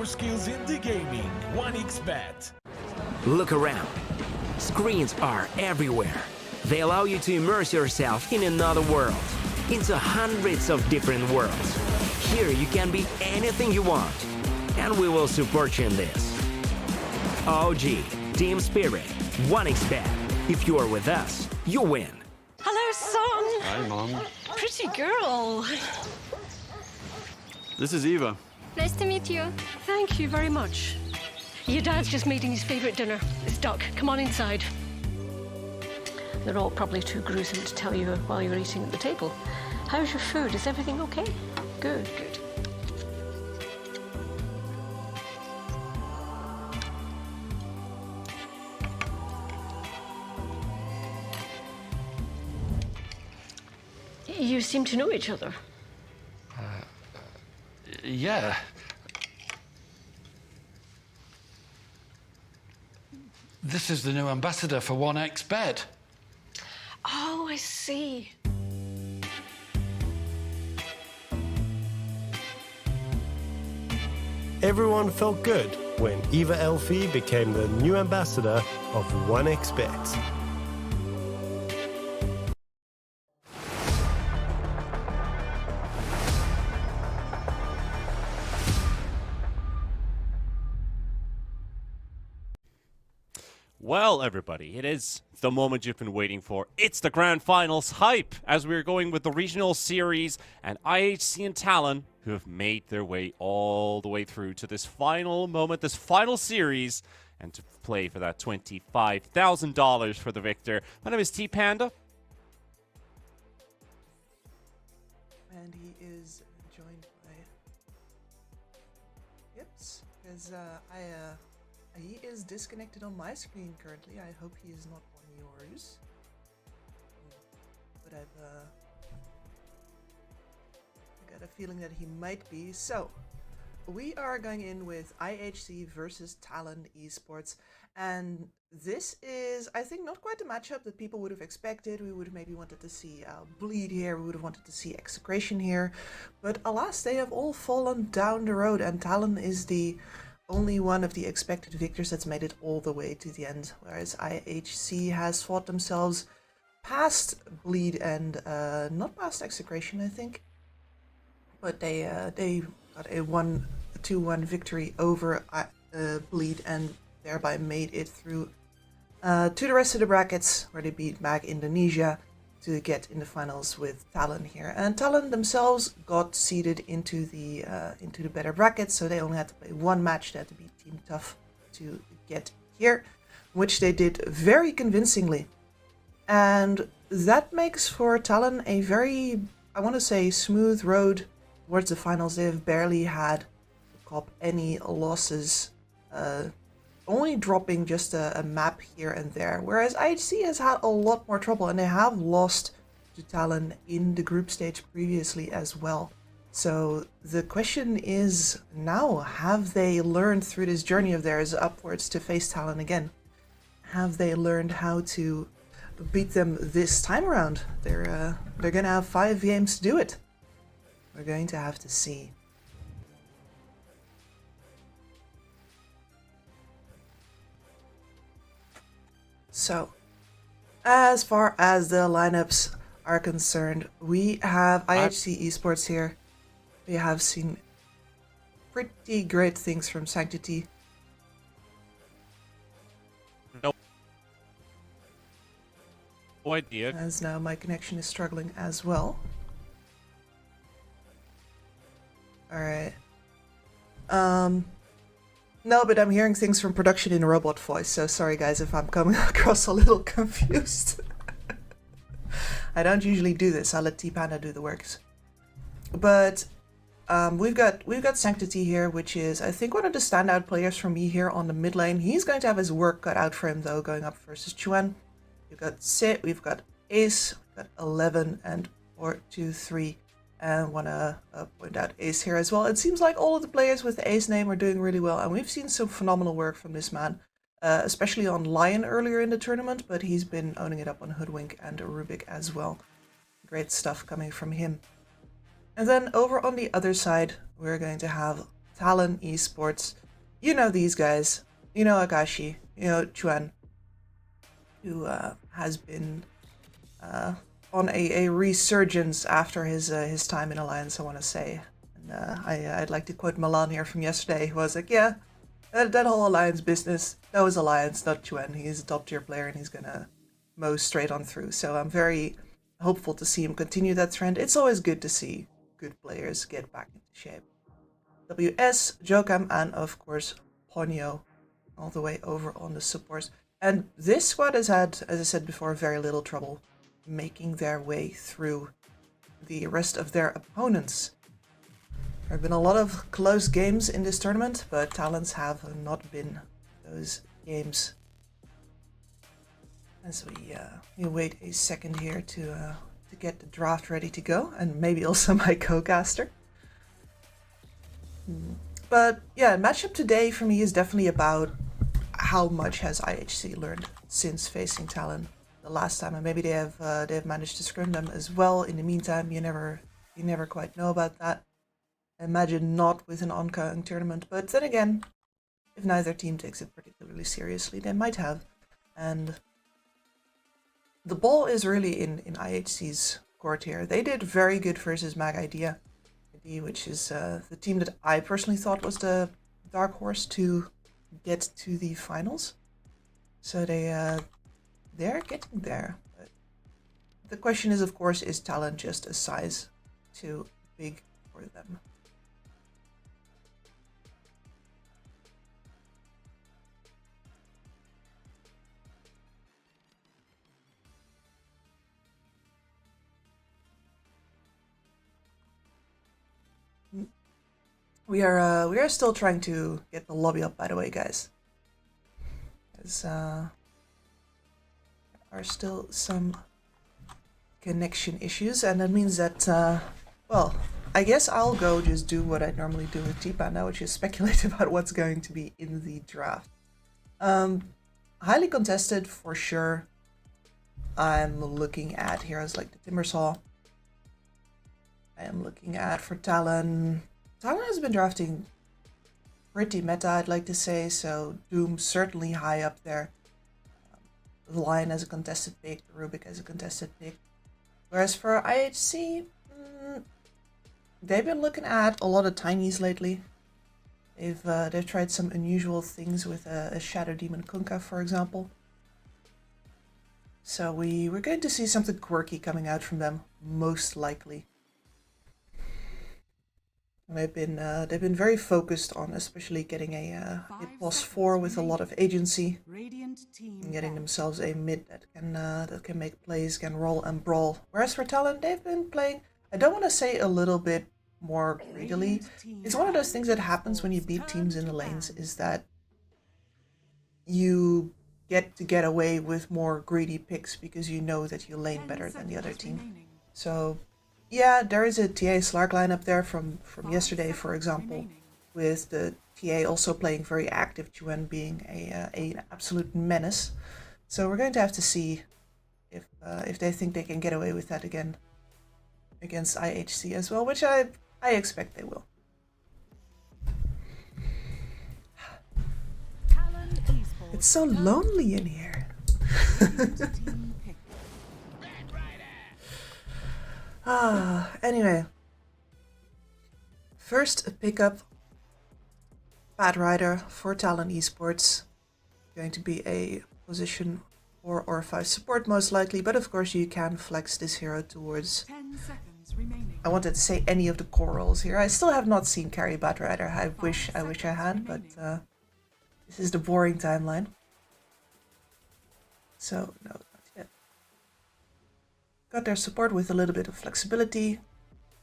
skills in the gaming. 1xBet. Look around. Screens are everywhere. They allow you to immerse yourself in another world, into hundreds of different worlds. Here you can be anything you want, and we will support you in this. OG, Team Spirit, 1xBet. If you are with us, you win. Hello, son. Hi, Mom. Pretty girl. This is Eva. Nice to meet you. Thank you very much. Your dad's just making his favorite dinner. It's duck. Come on inside. They're all probably too gruesome to tell you while you're eating at the table. How's your food? Is everything okay? Good, good. You seem to know each other. Yeah. This is the new ambassador for 1xBet. Oh, I see. Everyone felt good when Eva Elfie became the new ambassador of 1xBet. Well, everybody, it is the moment you've been waiting for. It's the Grand Finals hype as we're going with the regional series and IHC and Talon, who have made their way all the way through to this final moment, this final series, and to play for that $25,000 for the victor. My name is T Panda. And he is joined by Yips, because he is disconnected on my screen currently. I hope he is not on yours. But I got a feeling that he might be. So, we are going in with IHC versus Talon Esports. And this is, I think, not quite the matchup that people would have expected. We would have maybe wanted to see Bleed here. We would have wanted to see Execration here. But alas, they have all fallen down the road. And Talon is the only one of the expected victors that's made it all the way to the end, whereas IHC has fought themselves past Bleed and not past Execration, I think, but they got a 2-1 victory over Bleed and thereby made it through to the rest of the brackets, where they beat back Indonesia to get in the finals with Talon here. And Talon themselves got seeded into the better brackets, so they only had to play one match. They had to beat Team Tough to get here, which they did very convincingly. And that makes for Talon a very, I want to say, smooth road towards the finals. They have barely had to cop any losses, only dropping just a map here and there, whereas IHC has had a lot more trouble, and they have lost to Talon in the group stage previously as well. So the question is now, have they learned through this journey of theirs upwards to face Talon again? Have they learned how to beat them this time around? They're gonna have 5 games to do it. We're going to have to see. So, as far as the lineups are concerned, we have IHC Esports here. We have seen pretty great things from Sanctity. No idea. As now my connection is struggling as well. Alright. No, but I'm hearing things from production in robot voice, so sorry guys if I'm coming across a little confused. I don't usually do this, I'll let T-Panda do the works. But we've got Sanctity here, which is, I think, one of the standout players for me here on the mid lane. He's going to have his work cut out for him though, going up versus Chuan. We've got Sit, we've got Ace, we've got 11 and 4, 2, 3. And want to point out Ace here as well. It seems like all of the players with the Ace name are doing really well, and we've seen some phenomenal work from this man, especially on Lion earlier in the tournament, but he's been owning it up on Hoodwink and Rubik as well. Great stuff coming from him. And then over on the other side, we're going to have Talon Esports. You know these guys. You know Akashi. You know Chuan, who has been on a resurgence after his time in Alliance, I want to say. And I'd like to quote Milan here from yesterday, who was like, yeah, that whole Alliance business, that was Alliance, not Chuan. He's a top tier player and he's gonna mow straight on through. So I'm very hopeful to see him continue that trend. It's always good to see good players get back into shape. WS, Jokam, and of course Ponyo, all the way over on the supports. And this squad has had, as I said before, very little trouble making their way through the rest of their opponents. There have been a lot of close games in this tournament, but Talons have not been those games. As we wait a second here to get the draft ready to go, and maybe also my co-caster. But yeah, matchup today for me is definitely about how much has IHC learned since facing Talon the last time, and maybe they have managed to scrim them as well. In the meantime, you never quite know about that. I imagine not with an ongoing tournament, but then again, if neither team takes it particularly seriously, they might have. And the ball is really in IHC's court here. They did very good versus Mag Idea, which is the team that I personally thought was the dark horse to get to the finals. So they're getting there. But the question is, of course, is Talon just a size too big for them? We are still trying to get the lobby up, by the way, guys. There are still some connection issues, and that means that, well, I guess I'll go just do what I normally do with T-Pan now, which is speculate about what's going to be in the draft. Highly contested for sure. I'm looking at heroes like the Timbersaw. I am looking at for Talon. Talon has been drafting pretty meta, I'd like to say, so Doom certainly high up there. The Lion as a contested pick, Rubik as a contested pick. Whereas for IHC, they've been looking at a lot of tinies lately. They've tried some unusual things with a Shadow Demon Kunkka, for example. So we're going to see something quirky coming out from them, most likely. They've been very focused on especially getting a +4 with a lot of agency, and getting themselves a mid that can make plays, can roll and brawl. Whereas for Talon, they've been playing, I don't want to say a little bit more greedily. It's one of those things that happens when you beat teams in the lanes, is that you get away with more greedy picks because you know that you lane better than the other team. So yeah, there is a TA Slark line up there from yesterday, for example, with the TA also playing very active, Chuan being an absolute menace. So we're going to have to see if they think they can get away with that again against IHC as well, which I expect they will. It's so lonely in here. Anyway. First, a pickup. Bad Rider for Talon Esports. Going to be a position 4 or 5 support most likely, but of course you can flex this hero towards, I wanted to say any of the core roles here. I still have not seen carry Bad Rider. I wish I had, but this is the boring timeline. So, no, not yet. Got their support with a little bit of flexibility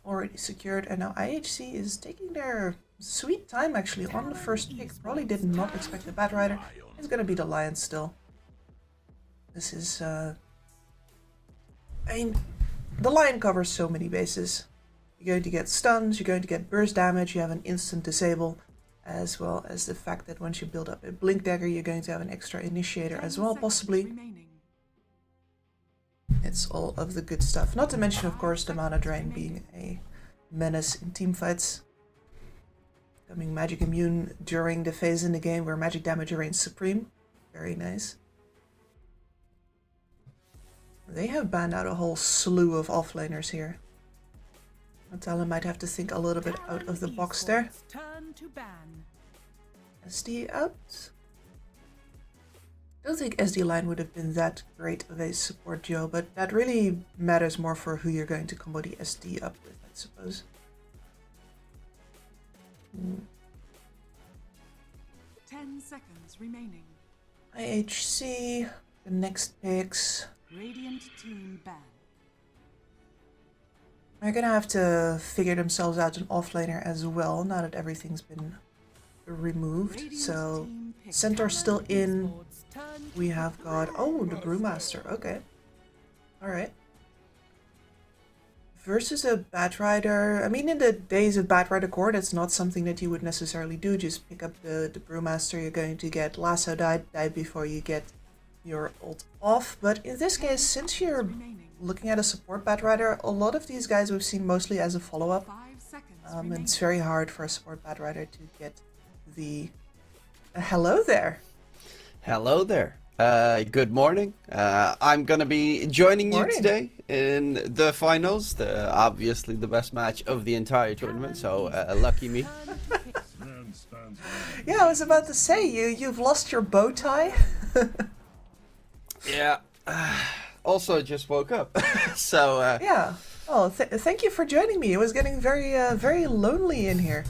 already secured, and now IHC is taking their sweet time actually on the first pick. Probably did not expect the Bad Rider. It's gonna be the Lion still. This is, I mean, the Lion covers so many bases. You're going to get stuns, you're going to get burst damage, you have an instant disable, as well as the fact that once you build up a Blink Dagger, you're going to have an extra initiator as well, possibly. It's all of the good stuff. Not to mention, of course, the mana drain being a menace in teamfights. becoming magic immune during the phase in the game where magic damage reigns supreme. Very nice. They have banned out a whole slew of offlaners here. Talon might have to think a little bit out of the box there. Turn to ban. SD out. I don't think SD line would have been that great of a support duo, but that really matters more for who you're going to combo the SD up with, I suppose. 10 seconds remaining. IHC, the next picks. Radiant team ban. They're gonna have to figure themselves out an offlaner as well, now that everything's been removed. Radiant So, team pick Centaur's still Talon in. Esports. Turn We to have got... Oh, the Brewmaster. Okay. Alright. Versus a Batrider. I mean, in the days of Batrider core, that's not something that you would necessarily do. Just pick up the Brewmaster. You're going to get Lasso die before you get your ult off. But in this case, since you're remaining. looking at a support Batrider, a lot of these guys we've seen mostly as a follow-up. 5 seconds And remaining. it's very hard for a support Batrider to get the... hello there. Hello there. Good morning. I'm gonna be joining you Morning. today in the finals. Obviously the best match of the entire tournament. So lucky me. Turn to pick. Yeah, I was about to say, you've lost your bow tie. Yeah. Also just woke up. So Yeah. Oh, thank you for joining me. It was getting very lonely in here.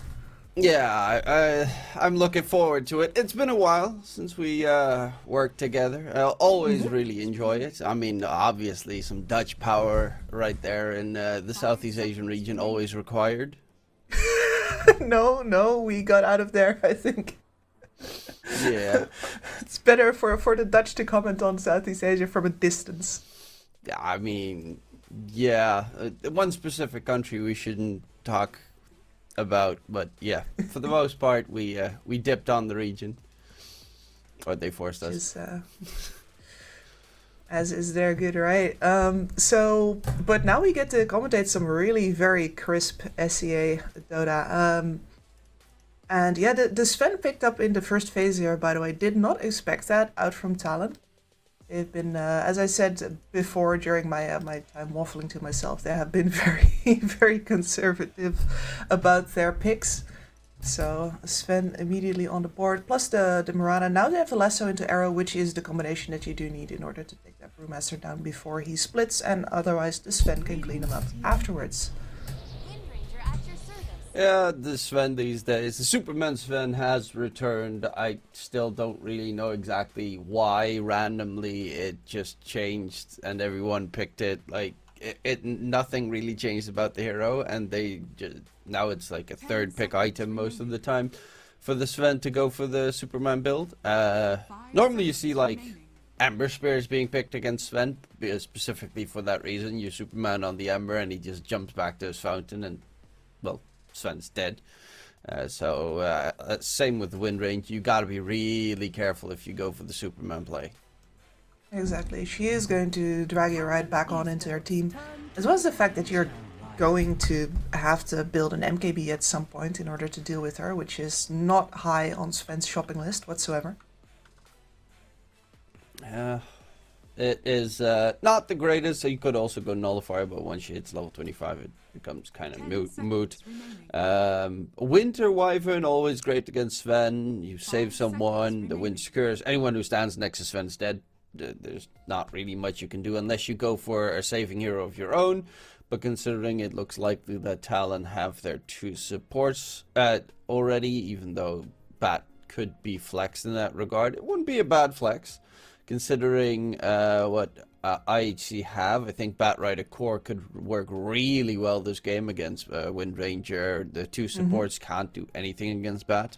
yeah, I'm looking forward to it. It's been a while since we worked together. I always really enjoy it. I mean, obviously some Dutch power right there in the Southeast Asian region always required. No, we got out of there, I think. Yeah. It's better for the Dutch to comment on Southeast Asia from a distance. Yeah, I mean, yeah, one specific country we shouldn't talk about, but yeah, for the most part, we dipped on the region, or they forced us. Is, as is their good right. So, but now we get to commentate some really very crisp SEA Dota. And yeah, the Sven picked up in the first phase here, by the way, did not expect that out from Talon. They've been, as I said before during my my time waffling to myself, they have been very conservative about their picks. So Sven immediately on the board, plus the Mirana. Now they have the Lasso into Arrow, which is the combination that you do need in order to take that Brewmaster down before he splits, and otherwise the Sven can clean him up afterwards. Yeah, the Sven these days, the Superman Sven has returned. I still don't really know exactly why. Randomly, it just changed, and everyone picked it. Like nothing really changed about the hero, and they just, now it's like a third pick item most of the time for the Sven to go for the Superman build. Normally, you see like Ember Spears being picked against Sven, specifically for that reason. You Superman on the Ember, and he just jumps back to his fountain, and well, Sven's dead. Same with the wind range. You gotta be really careful if you go for the Superman play. Exactly. She is going to drag you right back on into her team, as well as the fact that you're going to have to build an MKB at some point in order to deal with her, which is not high on Sven's shopping list whatsoever. It is not the greatest, so you could also go Nullifier, but once she hits level 25 it becomes kind of moot. Winter Wyvern, always great against Sven. You save someone, the wind secures. Anyone who stands next to Sven's dead. There's not really much you can do unless you go for a saving hero of your own. But considering it looks likely that Talon have their two supports already, even though Bat could be flexed in that regard, it wouldn't be a bad flex. Considering what IHC have, I think Batrider Core could work really well this game against Wind Ranger. The two supports can't do anything against Bat.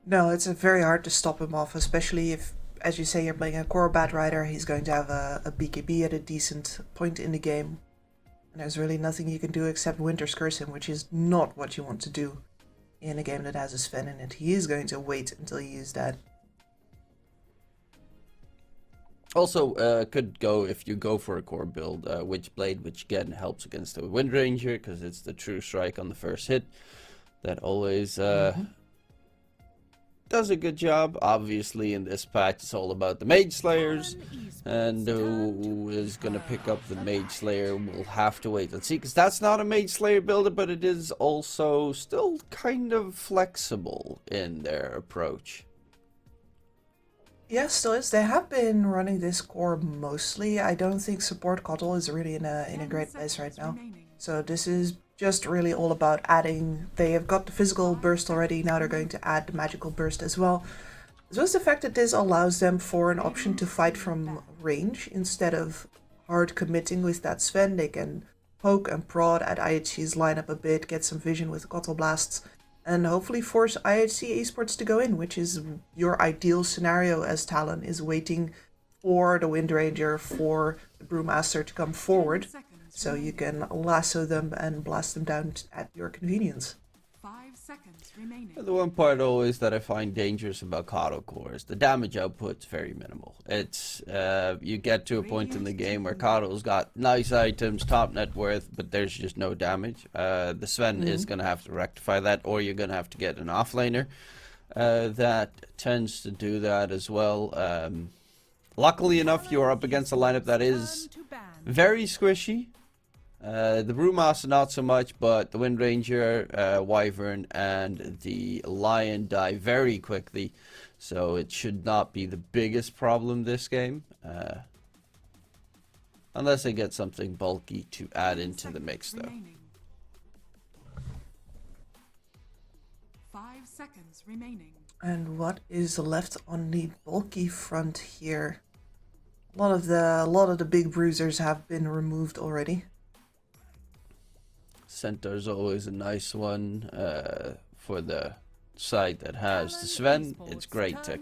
No, it's very hard to stop him off, especially if, as you say, you're playing a core Batrider. He's going to have a BKB at a decent point in the game. And there's really nothing you can do except Winter's Curse him, which is not what you want to do in a game that has a Sven in it. He is going to wait until you use that. Also, could go, if you go for a core build, Witchblade, which again helps against the Wind Ranger, because it's the true strike on the first hit. that always does a good job. Obviously, in this patch, it's all about the Mage Slayers, and who is going to pick up the Mage Slayer, we'll have to wait and see, because that's not a Mage Slayer builder, but it is also still kind of flexible in their approach. Yes, still is. They have been running this core mostly. I don't think support Kotl is really in a great place right now. So this is just really all about adding. They have got the physical burst already. Now they're going to add the magical burst as well. So it's the fact that this allows them for an option to fight from range instead of hard committing with that Sven. They can poke and prod at IHC's lineup a bit, get some vision with Kotl blasts, and hopefully force IHC Esports to go in, which is your ideal scenario, as Talon is waiting for the Wind Ranger, for the Brewmaster to come forward, so you can lasso them and blast them down at your convenience. 5 seconds remaining. The one part always that I find dangerous about Kato Core is the damage output's very minimal. It's you get to a point in the game where Kato's got nice items, top net worth, but there's just no damage. The Sven is going to have to rectify that, or you're going to have to get an offlaner that tends to do that as well. Luckily enough, you're up against a lineup that is very squishy. The Brewmaster not so much, but the Wind Ranger, Wyvern, and the Lion die very quickly, so it should not be the biggest problem this game, unless they get something bulky to add into the mix, though. 5 seconds remaining. And what is left on the bulky front here? A lot of the big bruisers have been removed already. Centaur's always a nice one for the side that has the Sven. It's great to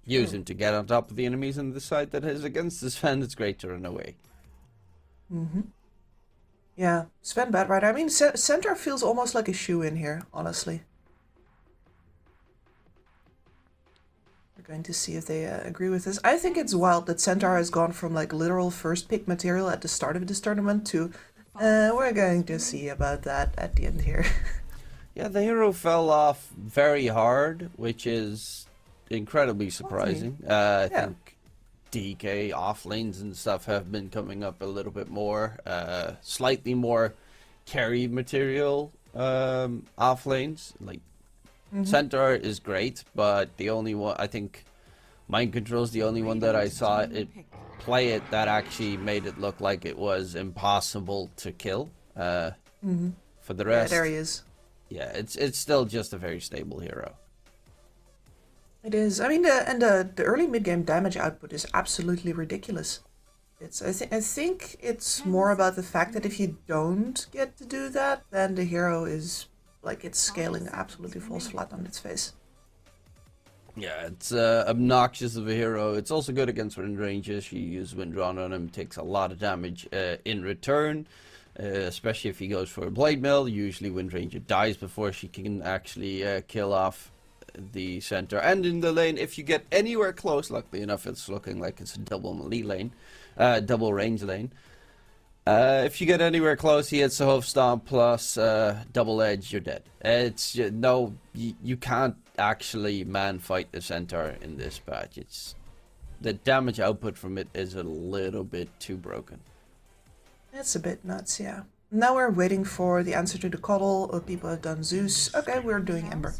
use him to get on top of the enemies, and the side that is against the Sven, it's great to run away. Yeah, Sven bad, right? I mean, Centaur feels almost like a shoe-in here, honestly. We're going to see if they agree with this. I think it's wild that Centaur has gone from like literal first pick material at the start of this tournament to we're going to see about that at the end here. Yeah, the hero fell off very hard, which is incredibly surprising. I think DK off lanes and stuff have been coming up a little bit more, slightly more carry material off lanes. Like Centaur is great, but the only one, I think Mind Control is the only one that I saw it play it that actually made it look like it was impossible to kill. For the rest, yeah, there he is. Yeah, it's still just a very stable hero. It is. I mean, the early mid game damage output is absolutely ridiculous. I think it's more about the fact that if you don't get to do that, then the hero is like it's scaling absolutely falls flat on its face. Yeah, it's obnoxious of a hero. It's also good against Wind Rangers. You use Wind Run on him, takes a lot of damage in return, especially if he goes for a Blade Mill. Usually Wind Ranger dies before she can actually kill off the center. And in the lane, if you get anywhere close, luckily enough, it's looking like it's a double melee lane, double range lane. If you get anywhere close, he hits the Hoof Stomp plus double edge, you're dead. It's no, you can't actually man fight the centaur in this patch. It's the damage output from it is a little bit too broken. It's a bit nuts, yeah. Now we're waiting for the answer to the Kotl. People have done Zeus. Okay, we're doing Ember,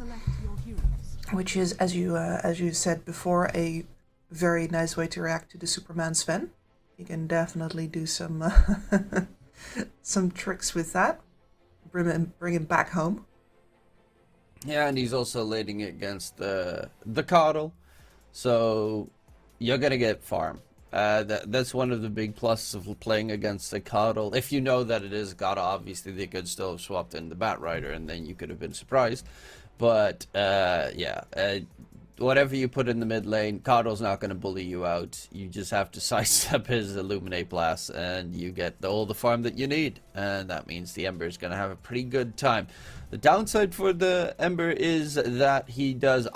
which is, as you said before, a very nice way to react to the Superman Sven. You can definitely do some some tricks with that. Bring him back home. Yeah, and he's also lading it against the Kotl, so you're gonna get farm. That's one of the big pluses of playing against the Kotl. If you know that it is Kotl, obviously they could still have swapped in the Bat Rider, and then you could have been surprised. But whatever you put in the mid lane, Kotl's not going to bully you out. You just have to sidestep his Illuminate Blast, and you get all the farm that you need. And that means the Ember is going to have a pretty good time. The downside for the Ember is that he does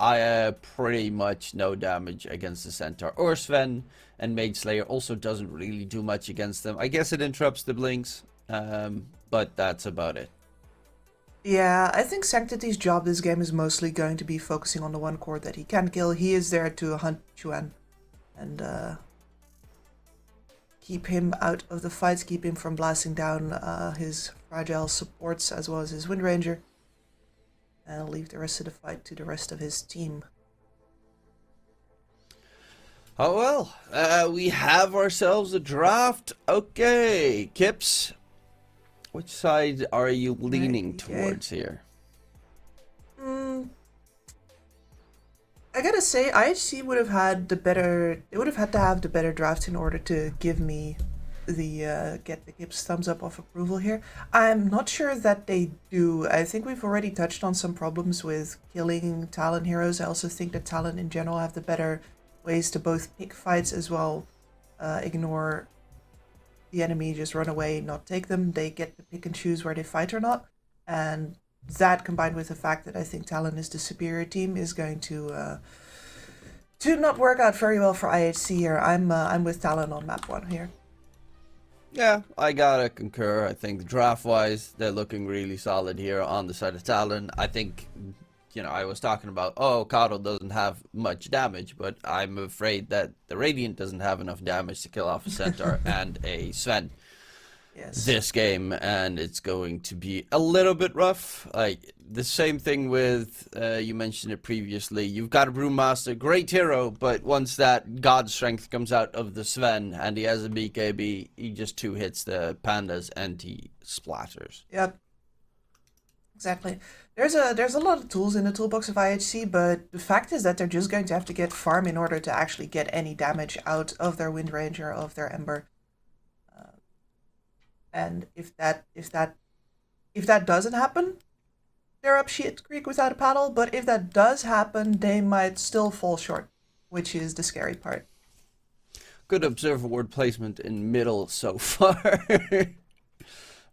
pretty much no damage against the Centaur or Sven, and Mage Slayer also doesn't really do much against them. I guess it interrupts the blinks, but that's about it. Yeah, I think Sanctity's job this game is mostly going to be focusing on the one core that he can kill. He is there to hunt Chuan and keep him out of the fights, keep him from blasting down his fragile supports as well as his Wind Ranger, and leave the rest of the fight to the rest of his team. Oh well, we have ourselves a draft. Okay, Kips, which side are you leaning towards here? I gotta say, IHC would have had the better. They would have had to have the better draft in order to give me the get the Gibbs thumbs up of approval here. I'm not sure that they do. I think we've already touched on some problems with killing Talon heroes. I also think that Talon in general have the better ways to both pick fights as well, ignore the enemy, just run away, not take them. They get to pick and choose where they fight or not, and that combined with the fact that I think Talon is the superior team is going to not work out very well for IHC here. I'm with Talon on map 1 here. Yeah, I gotta concur. I think draft-wise, they're looking really solid here on the side of Talon. I think, you know, I was talking about, oh, Kato doesn't have much damage, but I'm afraid that the Radiant doesn't have enough damage to kill off a Centaur and a Sven. Yes. This game, and it's going to be a little bit rough. Like the same thing with you mentioned it previously. You've got a Brewmaster, great hero, but once that God strength comes out of the Sven and he has a BKB, he just 2 hits the pandas and he splatters. Yep. Exactly. There's a lot of tools in the toolbox of IHC, but the fact is that they're just going to have to get farm in order to actually get any damage out of their Wind Ranger, of their Ember. And if that doesn't happen, they're up shit creek without a paddle. But if that does happen, they might still fall short, which is the scary part. Good observer word placement in middle so far.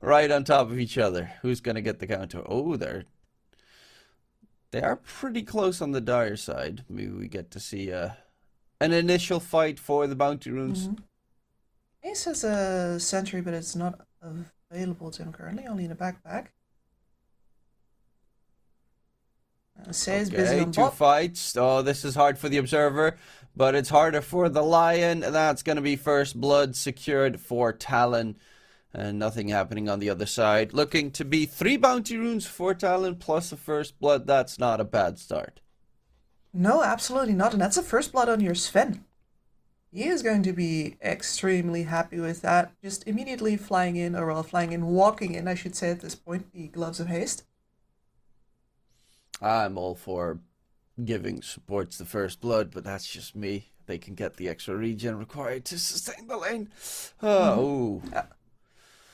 Right on top of each other. Who's gonna get the counter? Oh, they are pretty close on the dire side. Maybe we get to see an initial fight for the bounty runes. Mm-hmm. Ace has a sentry, but it's not available to him currently, only in a backpack. Say's busy on 2 bot. fights. Oh, this is hard for the observer, but it's harder for the Lion. That's going to be first blood secured for Talon. And nothing happening on the other side. Looking to be 3 bounty runes for Talon plus a first blood. That's not a bad start. No, absolutely not. And that's a first blood on your Sven. He is going to be extremely happy with that. Just immediately flying in, or well, walking in, I should say at this point, the Gloves of Haste. I'm all for giving supports the first blood, but that's just me. They can get the extra regen required to sustain the lane. Oh. Yeah.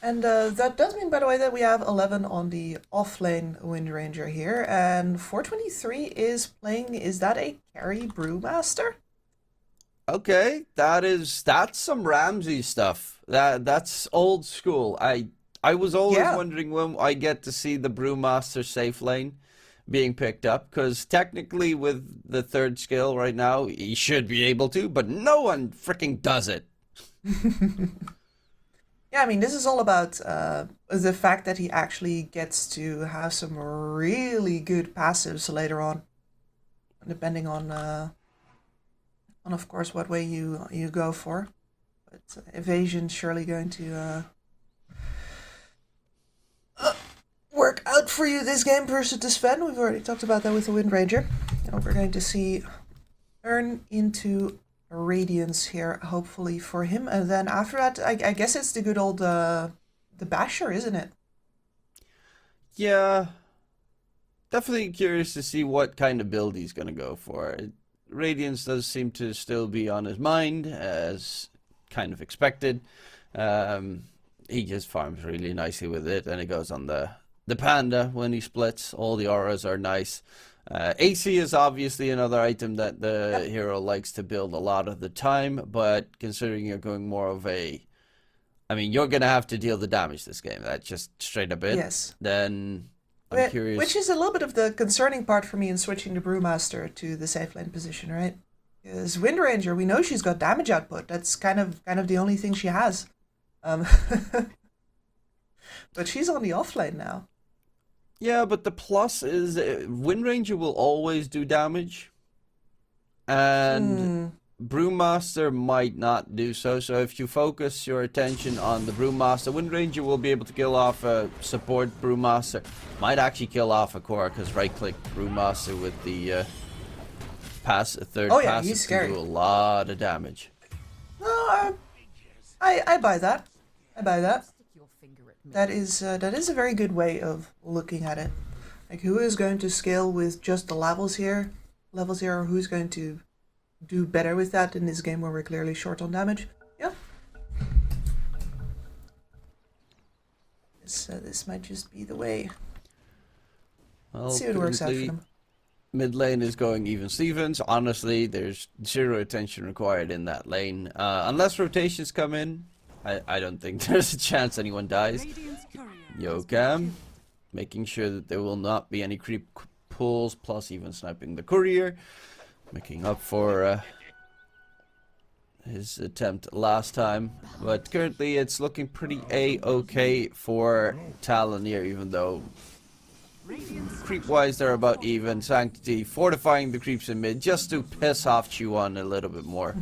And that does mean, by the way, that we have 11 on the off-lane Wind Ranger here. And 423 is playing, is that a carry Brewmaster? Okay, that's some Ramsey stuff. That's old school. I was always wondering when I get to see the Brewmaster safe lane being picked up, because technically with the 3rd skill right now, he should be able to, but no one freaking does it. Yeah, I mean, this is all about the fact that he actually gets to have some really good passives later on, depending on of course what way you go for. But evasion surely going to work out for you this game versus the Sven. We've already talked about that with the Wind Ranger. Now we're going to see earn into Radiance here, hopefully for him, and then after that, I guess it's the good old the Basher, isn't it? Yeah, definitely curious to see what kind of build he's gonna go for. Radiance does seem to still be on his mind, as kind of expected. He just farms really nicely with it, and it goes on the Panda when he splits. All the auras are nice. AC is obviously another item that the hero likes to build a lot of the time, but considering you're going more of a... I mean, you're going to have to deal the damage this game. That's just straight up it. Yes. Then I'm curious... Which is a little bit of the concerning part for me in switching the Brewmaster to the safe lane position, right? Because Wind Ranger, we know she's got damage output. That's kind of the only thing she has. But she's on the off lane now. Yeah, but the plus is Wind Ranger will always do damage. And Brewmaster might not do so. So if you focus your attention on the Brewmaster, Wind Ranger will be able to kill off a support Brewmaster. Might actually kill off a core, because right-click Brewmaster with the third pass he's can scary. do a lot of damage. No, I buy that. I buy that. That is a very good way of looking at it. Like, who is going to scale with just the levels here, or who's going to do better with that in this game where we're clearly short on damage? Yeah. This might just be the way. Well, Let's see what works out for them. Mid lane is going even Stevens. Honestly, there's zero attention required in that lane. Unless rotations come in, I don't think there's a chance anyone dies. Yokam, making sure that there will not be any creep pulls, plus even sniping the courier. Making up for his attempt last time. But currently it's looking pretty A-okay for Talon here, even though creep-wise they're about even. Sanctity fortifying the creeps in mid just to piss off Chuan a little bit more.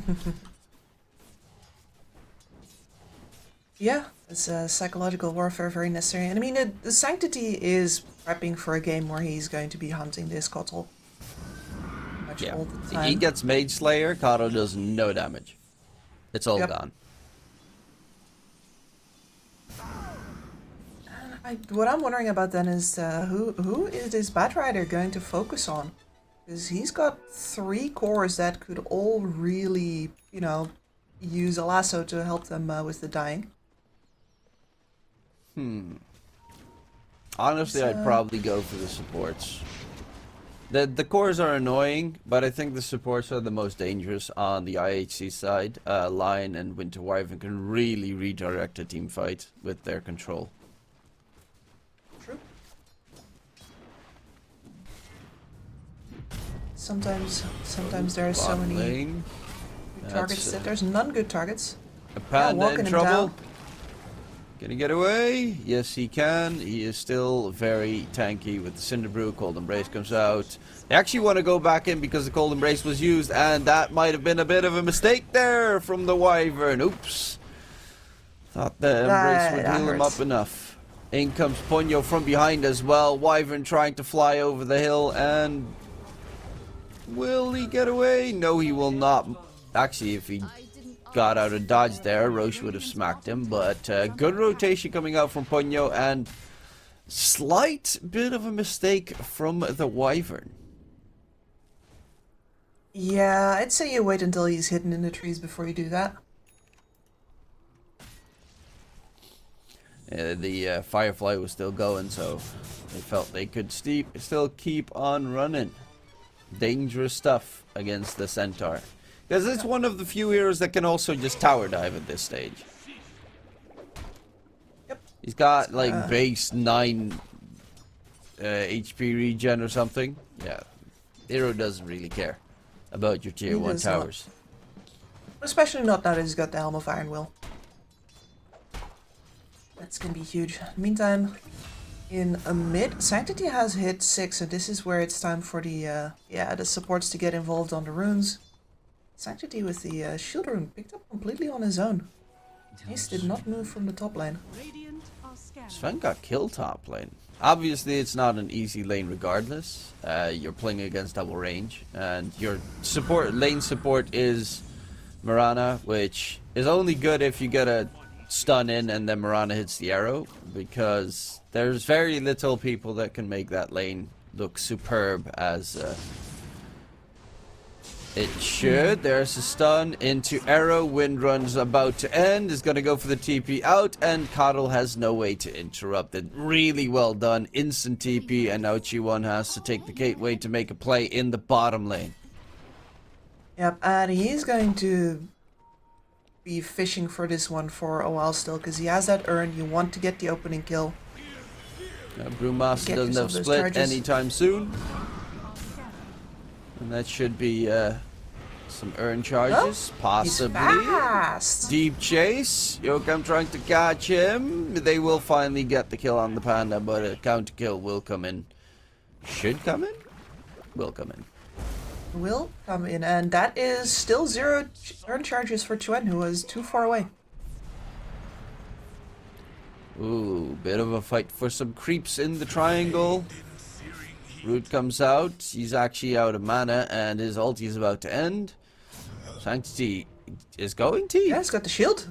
Yeah, it's psychological warfare, very necessary. And I mean, the Sanctity is prepping for a game where he's going to be hunting this Kotal. Yeah, all the time. he gets Mage Slayer, Kato does no damage. It's all gone. What I'm wondering about then is who is this Batrider going to focus on? Because he's got 3 cores that could all really, you know, use a lasso to help them with the dying. Honestly, I'd probably go for the supports. The cores are annoying, but I think the supports are the most dangerous on the IHC side. Lion and Winter Wyvern can really redirect a team fight with their control. True. Sometimes there are so many Lane. good targets that there's none good targets. A Panda walking in him trouble. down. Can he get away? Yes, he can. He is still very tanky with the Cinder Brew. Cold Embrace comes out. They actually want to go back in because the Cold Embrace was used, and that might have been a bit of a mistake there from the Wyvern. Oops. Thought the Embrace would heal him up enough. In comes Ponyo from behind as well. Wyvern trying to fly over the hill, and will he get away? No, he will not. Actually, if he got out of dodge there, Roche would have smacked him, but good rotation coming out from Ponyo, and slight bit of a mistake from the Wyvern. Yeah, I'd say you wait until he's hidden in the trees before you do that. The Firefly was still going, so they felt they could still keep on running. Dangerous stuff against the Centaur. Because it's one of the few heroes that can also just tower dive at this stage. Yep. He's got like base 9 HP regen or something. Yeah. Hero doesn't really care about your tier 1 towers. Especially not now that he's got the Helm of Iron Will. That's gonna be huge. Meantime, in a mid, Sanctity has hit 6, so this is where it's time for the supports to get involved on the runes. Sanctity with the shield rune picked up completely on his own. Ace did not move from the top lane. Sven got killed top lane. Obviously, it's not an easy lane regardless. You're playing against double range, and your lane support is Mirana, which is only good if you get a stun in and then Mirana hits the arrow, because there's very little people that can make that lane look superb as it should. There's a stun into arrow. Wind run's about to end. Is going to go for the TP out, and Coddle has no way to interrupt it. Really well done. Instant TP, and now Chi1 has to take the gateway to make a play in the bottom lane. Yep, and he's going to be fishing for this one for a while still, because he has that urn. You want to get the opening kill. Brewmaster doesn't have split anytime soon. And that should be Some earn charges, possibly. He's fast. Deep chase. Yokam trying to catch him. They will finally get the kill on the panda, but a counter kill will come in. Should come in? Will come in. Will come in, and that is still 0 earn charges for Chuen, who was too far away. Ooh, bit of a fight for some creeps in the triangle. Root comes out. He's actually out of mana, and his ulti is about to end. Sanctity is going to. Yeah, he's got the shield.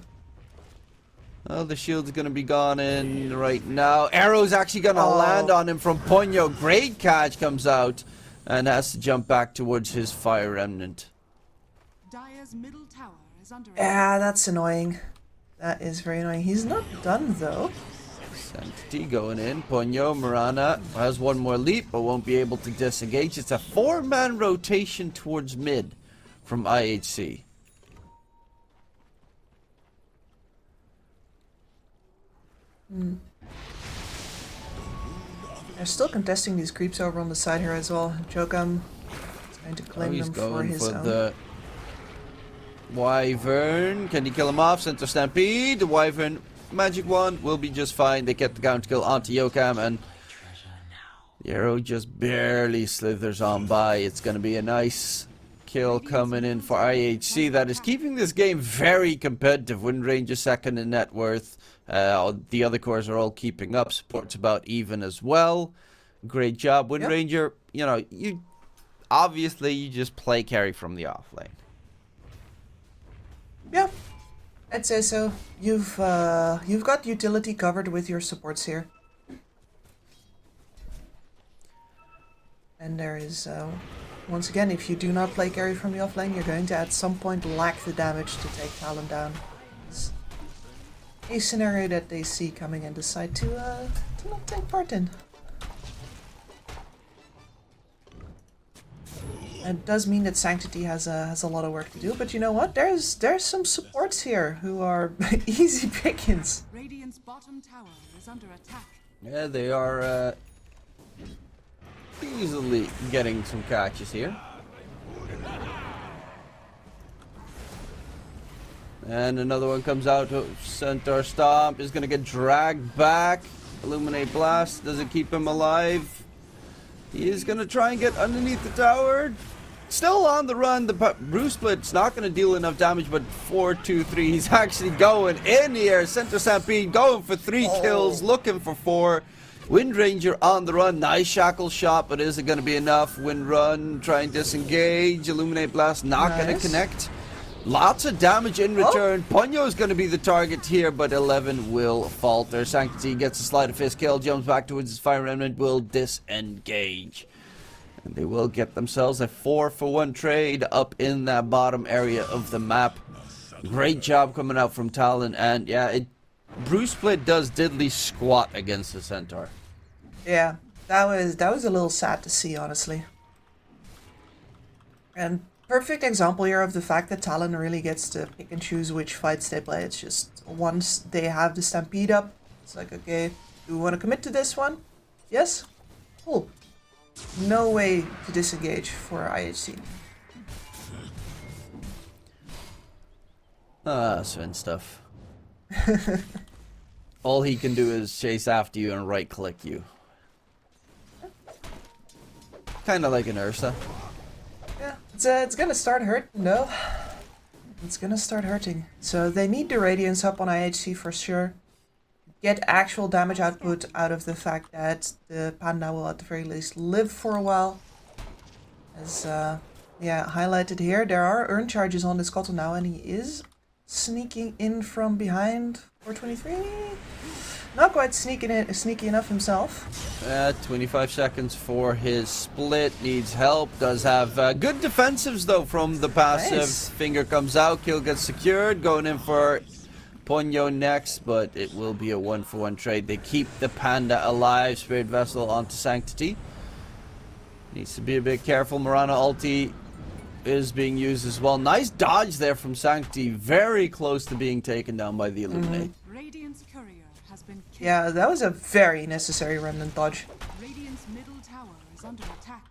Oh, the shield's gonna be gone in right now. Arrow's actually gonna land on him from Ponyo. Great catch comes out and has to jump back towards his fire remnant. Dire's middle tower is under Yeah, that's annoying. That is very annoying. He's not done though. Sanctity going in. Ponyo, Mirana has one more leap but won't be able to disengage. It's a 4-man rotation towards mid from IHC. They're still contesting these creeps over on the side here as well. Jokam is going to claim He's them for going his for own. the Wyvern. Can he kill him off? Center Stampede. The Wyvern magic wand will be just fine. They get the counter kill onto Yokam, and the arrow just barely slithers on by. It's going to be a nice kill coming in for IHC. That is keeping this game very competitive. Wind Ranger second in net worth. The other cores are all keeping up. Support's about even as well. Great job, Wind Ranger. You know, you just play carry from the off lane. Yeah, I'd say so. You've got utility covered with your supports here. And there is, once again, if you do not play carry from the offlane, you're going to at some point lack the damage to take Talon down. It's a scenario that they see coming and decide to not take part in. It does mean that Sanctity has a lot of work to do, but you know what? There's some supports here who are easy pickings. Radiant's bottom tower is under attack. Yeah, they are easily getting some catches here. And another one comes out. Centaur Stomp is going to get dragged back. Illuminate Blast doesn't keep him alive. He is going to try and get underneath the tower. Still on the run. The Bruce Split's not going to deal enough damage, but 4-2-3. He's actually going in here. Center Stampede going for 3 kills, looking for 4. Wind Ranger on the run. Nice shackle shot, but is it going to be enough? Wind Run, try and disengage. Illuminate Blast not going to connect. Lots of damage in return. Ponyo is going to be the target here, but 11 will falter. Sanctity gets a sleight of fist kill, jumps back towards his fire remnant, will disengage. And they will get themselves a 4-for-1 trade up in that bottom area of the map. Great job coming out from Talon, and yeah, Bruce Split does diddly squat against the Centaur. Yeah, that was a little sad to see, honestly. And perfect example here of the fact that Talon really gets to pick and choose which fights they play. It's just once they have the Stampede up, it's like, okay, do we want to commit to this one? Yes? Cool. No way to disengage for IHC. Sven stuff. All he can do is chase after you and right click you. Kinda like an Ursa. Yeah, it's gonna start hurting, though. It's gonna start hurting. So they need the Radiance up on IHC for sure. Get actual damage output out of the fact that the Panda will at the very least live for a while. As, yeah, highlighted here, there are earn charges on this Cotton now, and he is sneaking in from behind. 423? Not quite sneaky enough himself. 25 seconds for his split. Needs help. Does have good defensives though from the passive. Nice. Finger comes out. Kill gets secured. Going in for Ponyo next, but it will be a 1-for-1 trade. They keep the Panda alive. Spirit Vessel onto Sanctity. Needs to be a bit careful. Mirana ulti is being used as well. Nice dodge there from Sanctity. Very close to being taken down by the Illuminate. Radiant's courier has been killed. Yeah, that was a very necessary remnant dodge. Radiant's middle tower is under attack.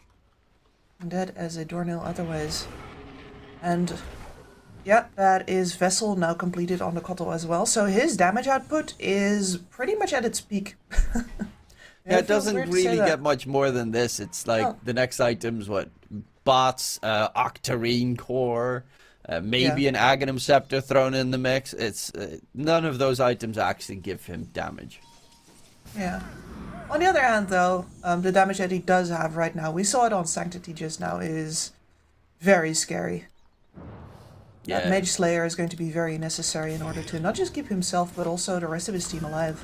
Dead as a doornail otherwise. And yeah, that is Vessel now completed on the Kotal as well. So his damage output is pretty much at its peak. Yeah, it doesn't really get much more than this. It's like the next items, what? Bots, Octarine Core, maybe an Aghanim Scepter thrown in the mix. It's none of those items actually give him damage. Yeah. On the other hand, though, the damage that he does have right now, we saw it on Sanctity just now, is very scary. Yeah. That Mage Slayer is going to be very necessary in order to not just keep himself, but also the rest of his team alive.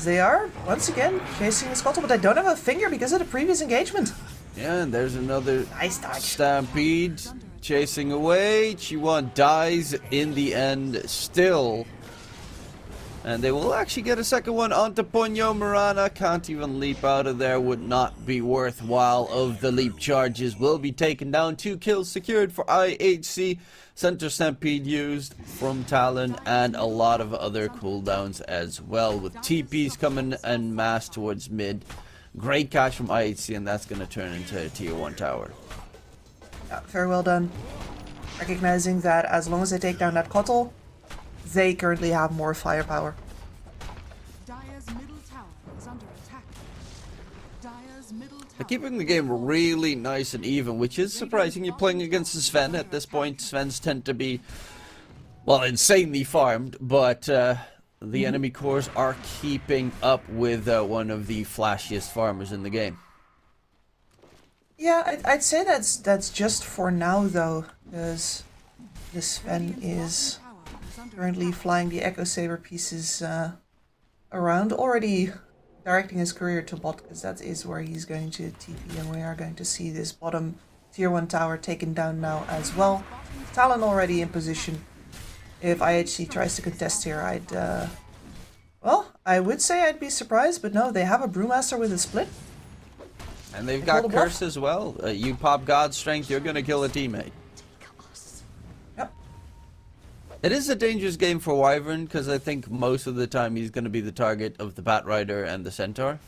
They are, once again, chasing the Scuttle, but they don't have a finger because of the previous engagement. Yeah, and there's another Nice dodge. Stampede chasing away. Chi1 dies in the end still. And they will actually get a second one onto Ponyo. Mirana can't even leap out of there. Would not be worthwhile of the leap charges. Will be taken down. 2 kills secured for IHC. Center Stampede used from Talon. And a lot of other cooldowns as well. With TPs coming en masse towards mid. Great catch from IHC. And that's going to turn into a tier 1 tower. Yeah, very well done. Recognizing that as long as they take down that Kotal, they currently have more firepower. Dire's middle tower is under attack. Dire's middle tower. They're keeping the game really nice and even, which is surprising. You're playing against Sven at this point. Svens tend to be, well, insanely farmed, but the enemy cores are keeping up with one of the flashiest farmers in the game. Yeah, I'd say that's just for now, though, because the Sven is currently flying the Echo Saber pieces around, already directing his career to bot, because that is where he's going to TP, and we are going to see this bottom tier 1 tower taken down now as well. Talon already in position. If IHC tries to contest here, well, I would say I'd be surprised, but no, they have a Brewmaster with a split. And they've got Curse as well. You pop God's Strength, you're going to kill a teammate. Yep. It is a dangerous game for Wyvern, because I think most of the time he's going to be the target of the Bat Rider and the Centaur.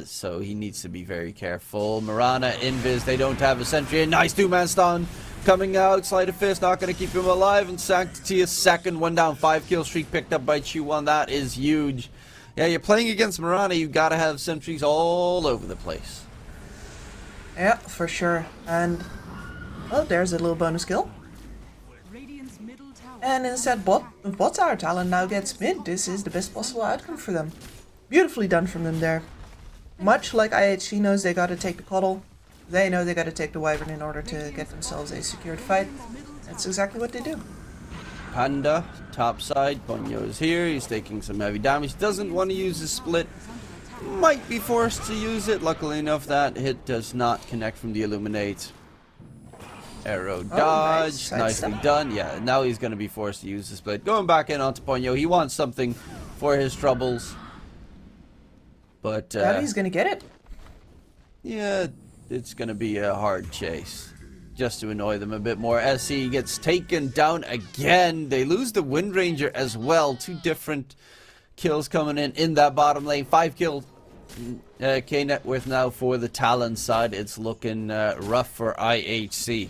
So he needs to be very careful. Mirana, Invis, they don't have a sentry. A nice 2-man stun coming out. Sleight of Fist not going to keep him alive. And Sanctity is second, 1 down, 5 kill streak picked up by Chi1. That is huge. Yeah, you're playing against Mirana, you've got to have sentries all over the place. Yeah, for sure. And, well, there's a little bonus kill. And instead, bot tower Talon now gets mid. This is the best possible outcome for them. Beautifully done from them there. Much like IHC knows they gotta take the Kotal, they know they gotta take the Wyvern in order to get themselves a secured fight. That's exactly what they do. Panda, top side, Ponyo is here, he's taking some heavy damage, doesn't want to use his split. Might be forced to use it, luckily enough that hit does not connect from the Illuminate. Arrow dodge, nicely done. Yeah, now he's going to be forced to use the split. Going back in onto Ponyo, he wants something for his troubles. But he's going to get it. Yeah, it's going to be a hard chase. Just to annoy them a bit more. As he gets taken down again. They lose the Wind Ranger as well. 2 different kills coming in that bottom lane. 5 kills. K net worth now for the Talon side. It's looking rough for IHC.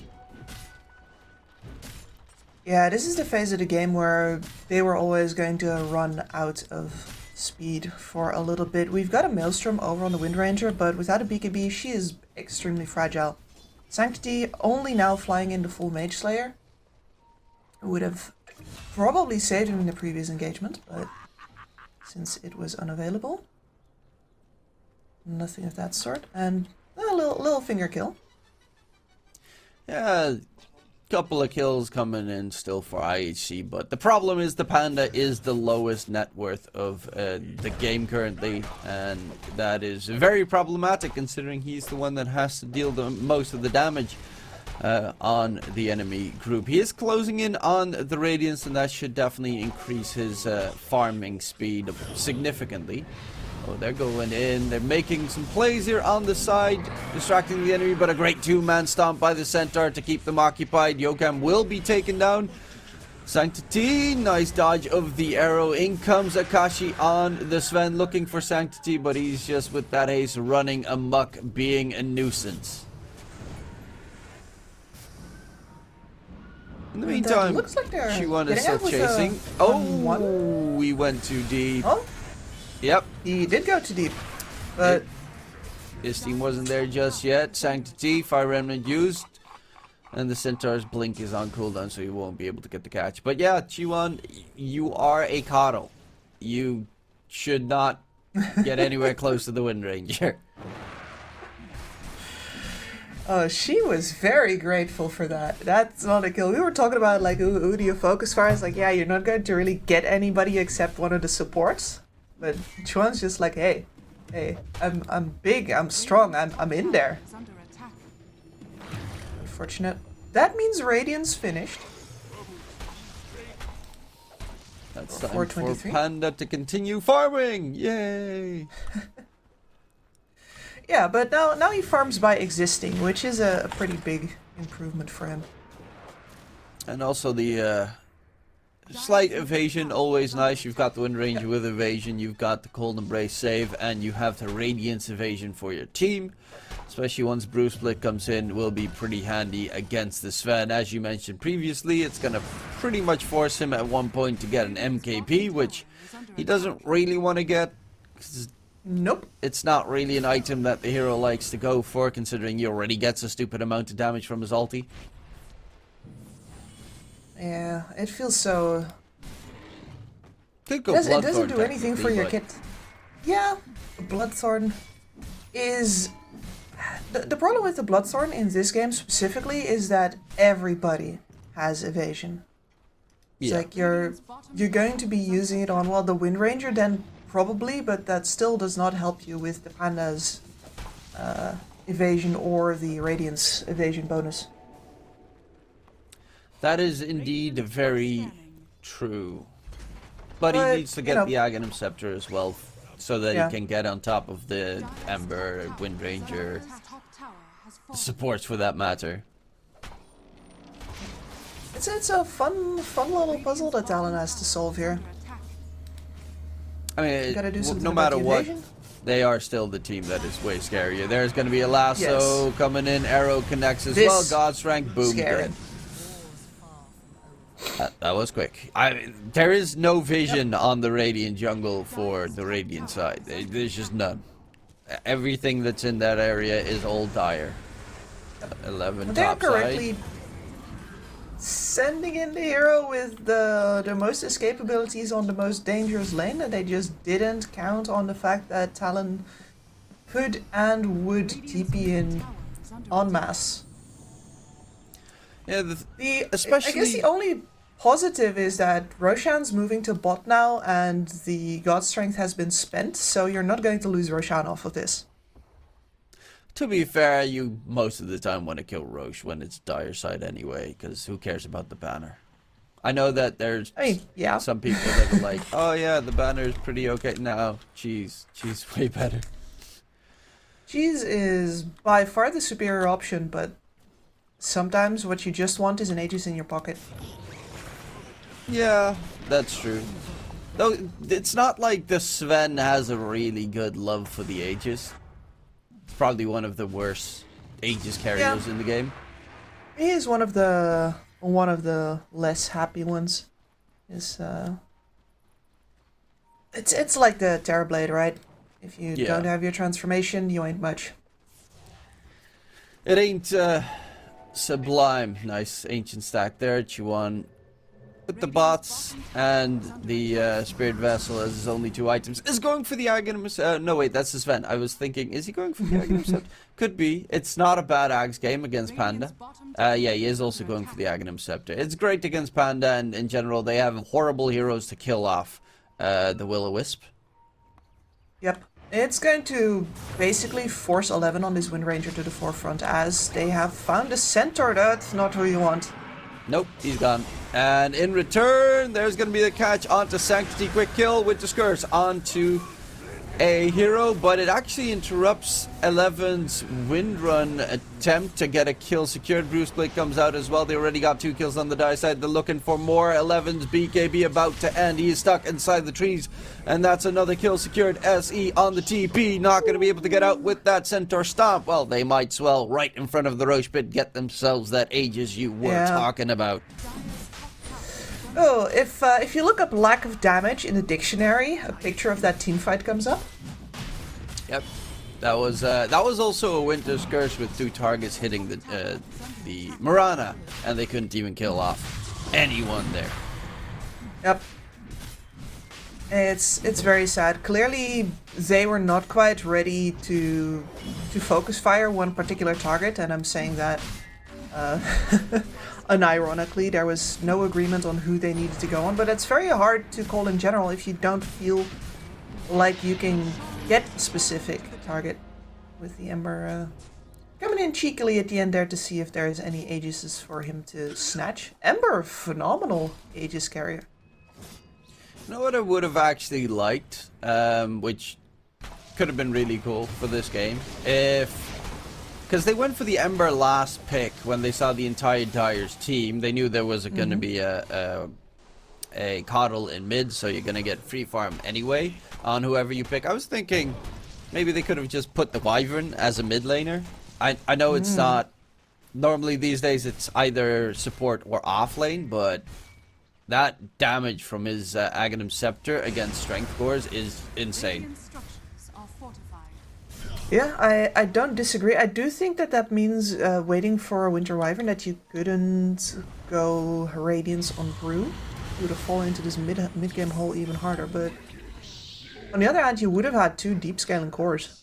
Yeah, this is the phase of the game where they were always going to run out of speed for a little bit. We've got a Maelstrom over on the Wind Ranger, but without a BKB, she is extremely fragile. Sanctity only now flying in the full Mage Slayer. Would have probably saved him in the previous engagement, but since it was unavailable, nothing of that sort. And a little finger kill. Yeah, couple of kills coming in still for IHC, but the problem is the Panda is the lowest net worth of the game currently, and that is very problematic considering he's the one that has to deal the most of the damage on the enemy group. He is closing in on the Radiance, and that should definitely increase his farming speed significantly. Oh, they're going in. They're making some plays here on the side, distracting the enemy, but a great 2-man stomp by the Centaur to keep them occupied. Yokam will be taken down. Sanctity, nice dodge of the arrow. In comes Akashi on the Sven, looking for Sanctity, but he's just with that haste running amok, being a nuisance. In the meantime, looks like they're G1 is getting still out with a chasing. 1-1. We went too deep. Oh, Yep. he did go too deep. But His team wasn't there just yet. Sanctity, Fire Remnant used. And the Centaur's Blink is on cooldown, so you won't be able to get the catch. But yeah, G1, you are a coddle. You should not get anywhere close to the Wind Ranger. she was very grateful for that. That's not a kill. We were talking about like who do you focus for? It's like, yeah, you're not going to really get anybody except one of the supports. But Chuan's just like, hey, I'm big, I'm strong, I'm in there. Is under attack. Unfortunate. That means Radiant's finished. That's time for 423. Panda to continue farming. Yay! Yeah, but now he farms by existing, which is a pretty big improvement for him. And also the slight evasion, always nice. You've got the Wind Ranger with evasion, you've got the Cold Embrace save, and you have the Radiance evasion for your team. Especially once Bruce Split comes in, will be pretty handy against the Sven. As you mentioned previously, it's going to pretty much force him at one point to get an MKP, which he doesn't really want to get. Nope. It's not really an item that the hero likes to go for, considering he already gets a stupid amount of damage from his ulti. Yeah, it feels so... Could go It doesn't Bloodthorn do anything for technically, your but kit. Yeah, Bloodthorn is... The problem with the Bloodthorn in this game specifically is that everybody has evasion. It's Yeah. like you're going to be using it on, well, the Wind Ranger then probably, but that still does not help you with the Panda's evasion or the Radiance evasion bonus. That is indeed very true. But he needs to get the Aghanim Scepter as well, so that he can get on top of the Ember, Wind Ranger, Top tower has the fallen. supports for that matter. It's a fun little puzzle that Talon has to solve here. I mean, Gotta do something no about matter the what, evasion. they are still the team that is way scarier. There's going to be a lasso Yes. coming in, arrow connects as This well, God's Rank, boom, scary. dead. That was quick. There is no vision on the Radiant jungle for the Radiant side. There's just none. Everything that's in that area is all dire. 11 They're top correctly side. sending in the hero with the most escape abilities on the most dangerous lane, and they just didn't count on the fact that Talon could and would TP in en masse. Yeah, I especially... guess the only positive is that Roshan's moving to bot now, and the God Strength has been spent, so you're not going to lose Roshan off of this. To be fair, you most of the time want to kill Roche when it's dire side anyway, because who cares about the banner? I know that there's some people that are like, oh yeah, the banner is pretty okay. No, she's way better. Cheese is by far the superior option, but sometimes what you just want is an Aegis in your pocket. Yeah, that's true. Though it's not like the Sven has a really good love for the Aegis. It's probably one of the worst Aegis carriers in the game. He is one of the less happy ones. It's like the Terrorblade, right? If you don't have your transformation, you ain't much. It ain't sublime. Nice ancient stack there, Chuan. With the bots and the Spirit Vessel as his only two items. Is going for the Aghanim... no, wait, that's the Sven. I was thinking, is he going for the Aghanim Scepter? Could be. It's not a bad Ags game against Panda. Yeah, he is also going for the Aghanim Scepter. It's great against Panda, and in general, they have horrible heroes to kill off the Will-O-Wisp. Yep. It's going to basically force 11 on this Wind Ranger to the forefront, as they have found a Centaur. That's not who you want. Nope, he's gone. And in return, there's going to be the catch onto Sanctity. Quick kill with the Scourge onto a hero, but it actually interrupts 11's windrun attempt to get a kill secured. Bruce Blake comes out as well. They already got 2 kills on the die side. They're looking for more. 11's BKB about to end. He is stuck inside the trees, and that's another kill secured. SE on the TP, not going to be able to get out with that Centaur Stomp. Well, they might swell right in front of the Roche Pit, get themselves that Aegis you were talking about. Oh, if you look up lack of damage in the dictionary, a picture of that team fight comes up. Yep, that was also a Winter's Curse with 2 targets hitting the Marana, and they couldn't even kill off anyone there. Yep. It's very sad. Clearly, they were not quite ready to focus fire one particular target, and I'm saying that unironically. There was no agreement on who they needed to go on, but it's very hard to call in general if you don't feel like you can get a specific target. With the Ember coming in cheekily at the end there to see if there is any Aegises for him to snatch. Ember, phenomenal Aegis carrier. You know what I would have actually liked, which could have been really cool for this game, because they went for the Ember last pick when they saw the entire Dyer's team. They knew there was going to be a Coddle in mid, so you're going to get free farm anyway on whoever you pick. I was thinking maybe they could have just put the Wyvern as a mid laner. I know it's not... Normally these days it's either support or off lane, but that damage from his Aghanim Scepter against Strength Cores is insane. Yeah, I don't disagree. I do think that means waiting for a Winter Wyvern that you couldn't go Radiance on Brew. You would have fallen into this mid-game hole even harder, but on the other hand, you would have had 2 deep scaling cores.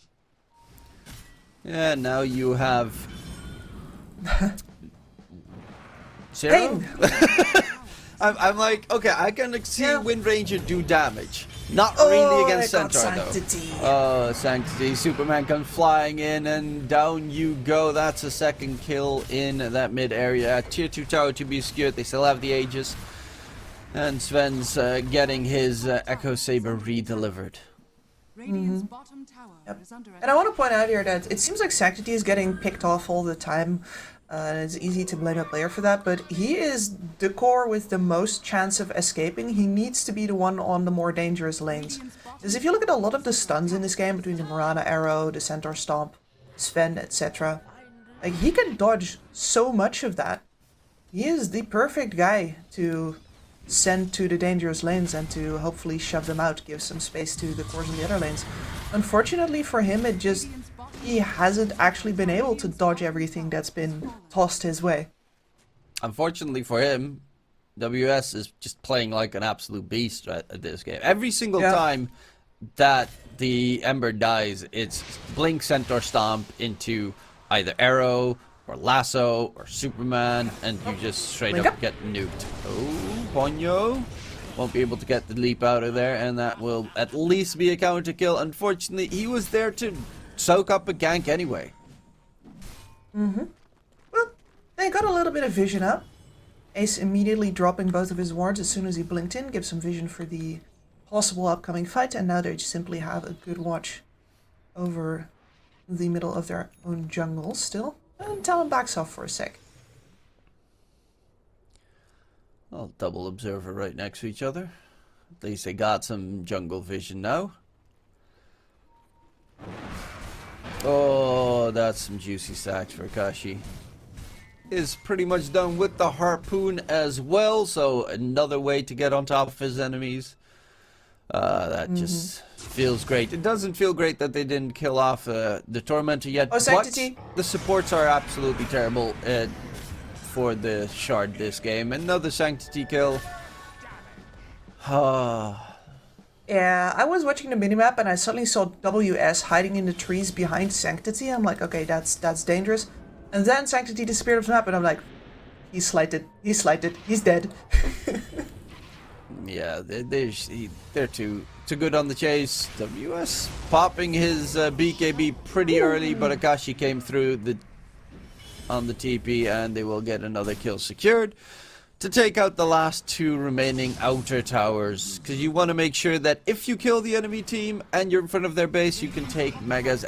Yeah, now you have... 0? I'm like, okay, I can see Wind Ranger do damage. Not really against Centaur, Sanctity. though. Oh, Sanctity. Superman comes flying in, and down you go. That's a second kill in that mid area. Tier 2 tower to be secured. They still have the Aegis. And Sven's getting his Echo Saber re-delivered. And I want to point out here that it seems like Sanctity is getting picked off all the time. It's easy to blame a player for that, but he is the core with the most chance of escaping. He needs to be the one on the more dangerous lanes. Because if you look at a lot of the stuns in this game, between the Marana Arrow, the Centaur Stomp, Sven, etc., like, he can dodge so much of that. He is the perfect guy to send to the dangerous lanes and to hopefully shove them out, give some space to the cores in the other lanes. Unfortunately for him, he hasn't actually been able to dodge everything that's been tossed his way. Unfortunately for him, WS is just playing like an absolute beast at this game. Every single time that the Ember dies, it's Blink Centaur Stomp into either Arrow or Lasso or Superman, and you just straight up get nuked. Oh, Ponyo won't be able to get the leap out of there, and that will at least be a counter kill. Unfortunately, he was there to soak up a gank anyway. Well, they got a little bit of vision up. Ace immediately dropping both of his wards as soon as he blinked in, gives some vision for the possible upcoming fight, and now they just simply have a good watch over the middle of their own jungle still. And Talon backs off for a sec. Well, double observer right next to each other. At least they got some jungle vision now. Oh, that's some juicy stacks for Akashi. Is pretty much done with the harpoon as well, so another way to get on top of his enemies. That just feels great. It doesn't feel great that they didn't kill off the Tormentor yet, but the supports are absolutely terrible for the Shard this game. Another Sanctity kill. Yeah, I was watching the minimap and I suddenly saw WS hiding in the trees behind Sanctity. I'm like, okay, that's dangerous. And then Sanctity disappeared off the map and I'm like, he's slighted, he's dead. Yeah, they're too good on the chase. WS popping his BKB pretty early, but Akashi came through on the TP and they will get another kill secured. to take out the last 2 remaining outer towers, because you want to make sure that if you kill the enemy team and you're in front of their base, you can take megas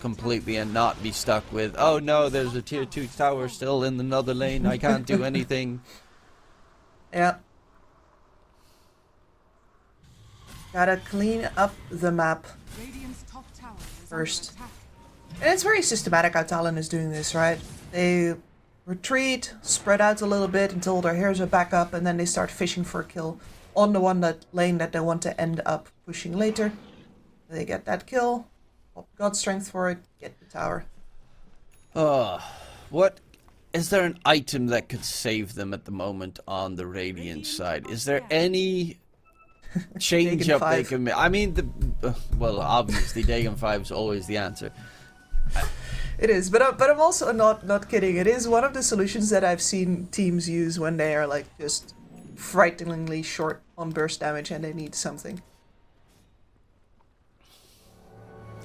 completely and not be stuck with, oh no, there's a tier 2 tower still in another lane, I can't do anything. Yeah. Gotta clean up the map Radiant's top tower is first. under attack. And it's very systematic how Talon is doing this, right? They retreat, spread out a little bit until their heroes are back up, and then they start fishing for a kill on the lane that they want to end up pushing later. They get that kill, pop God Strength for it, get the tower. What is there an item that could save them at the moment on the Radiant side? Is there any change Dagon up they 5. can make? I mean, well, obviously Dagon 5 is always the answer. It is, but I'm also not kidding. It is one of the solutions that I've seen teams use when they are like just frighteningly short on burst damage and they need something.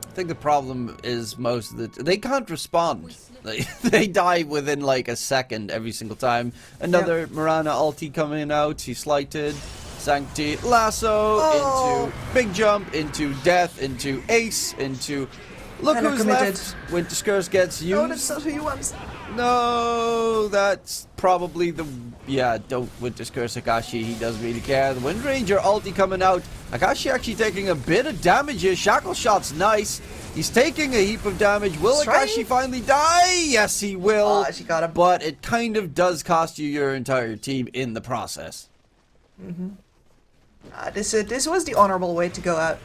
I think the problem is most of they can't respond. They die within like a second every single time. Another Mirana ulti coming out. He's slighted. Sanctity lasso into big jump into death into ace into. Look Kinda who's committed. left. Winter Curse gets used. No, that's not who you want. No, that's probably the... Yeah, don't Winter Curse Akashi. He doesn't really care. The Wind Ranger ulti coming out. Akashi actually taking a bit of damage here. Shackle Shot's nice. He's taking a heap of damage. Will Akashi finally die? Yes, he will. She got him. But it kind of does cost you your entire team in the process. This was the honorable way to go out.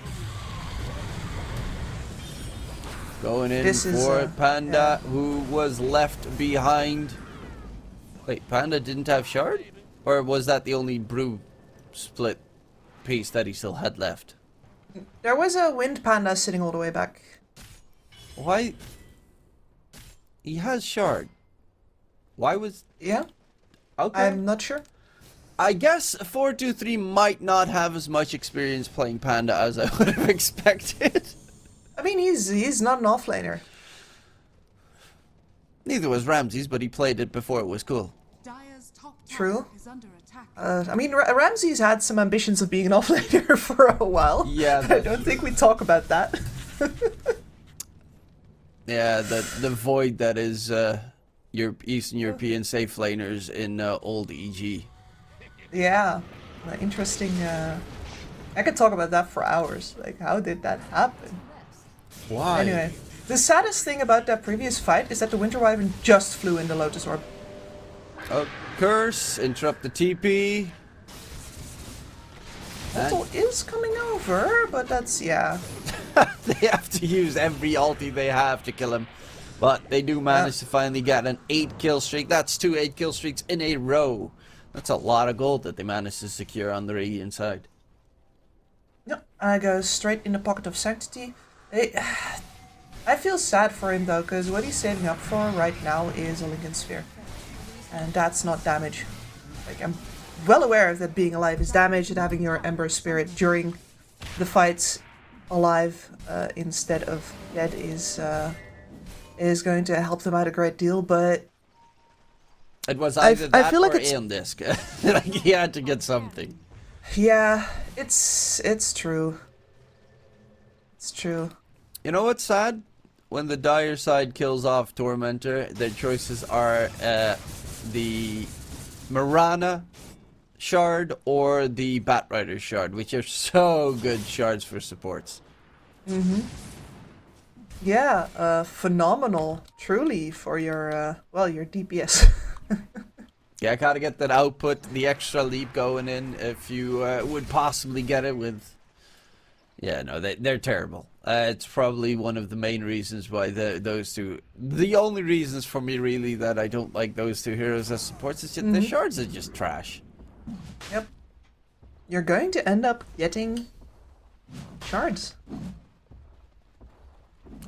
Going in This is, for Panda, who was left behind. Wait, Panda didn't have Shard? Or was that the only brew split piece that he still had left? There was a Wind Panda sitting all the way back. Why? He has Shard. Why was... Yeah, Okay. I'm not sure. I guess 423 might not have as much experience playing Panda as I would have expected. I mean, he's not an offlaner. Neither was Ramses, but he played it before it was cool. Dire's top tower True. is under attack. I mean, Ramsey's had some ambitions of being an offlaner for a while. Yeah, I don't think we talk about that. Yeah, the void that is your Eastern European safe laners in old EG. Yeah, interesting. I could talk about that for hours. Like, how did that happen? Why? Anyway, the saddest thing about that previous fight is that the Winter Wyvern just flew in the Lotus Orb. Oh, curse, interrupt the TP. Otto is coming over, but that's, yeah. They have to use every ulti they have to kill him. But they do manage to finally get an 8-kill streak. That's 2 8-kill streaks in a row. That's a lot of gold that they managed to secure on the Radiant side. Yep, I go straight in the pocket of Sanctity. I feel sad for him though, because what he's saving up for right now is a Lincoln Sphere. And that's not damage. Like, I'm well aware that being alive is damage, and having your Ember Spirit during the fights alive instead of dead is going to help them out a great deal, but It was either that I feel like or it's... Aeon Disc. Like, he had to get something. Yeah, it's true. It's true. You know what's sad? When the Dire side kills off Tormentor, their choices are the Mirana Shard or the Batrider Shard, which are so good shards for supports. Yeah, phenomenal, truly, for your, well, your DPS. Yeah, gotta get that output, the extra leap going in if you would possibly get it with... Yeah, no, they're terrible. It's probably one of the main reasons why those two... The only reasons for me, really, that I don't like those two heroes as supports is just the shards are just trash. Yep. You're going to end up getting shards.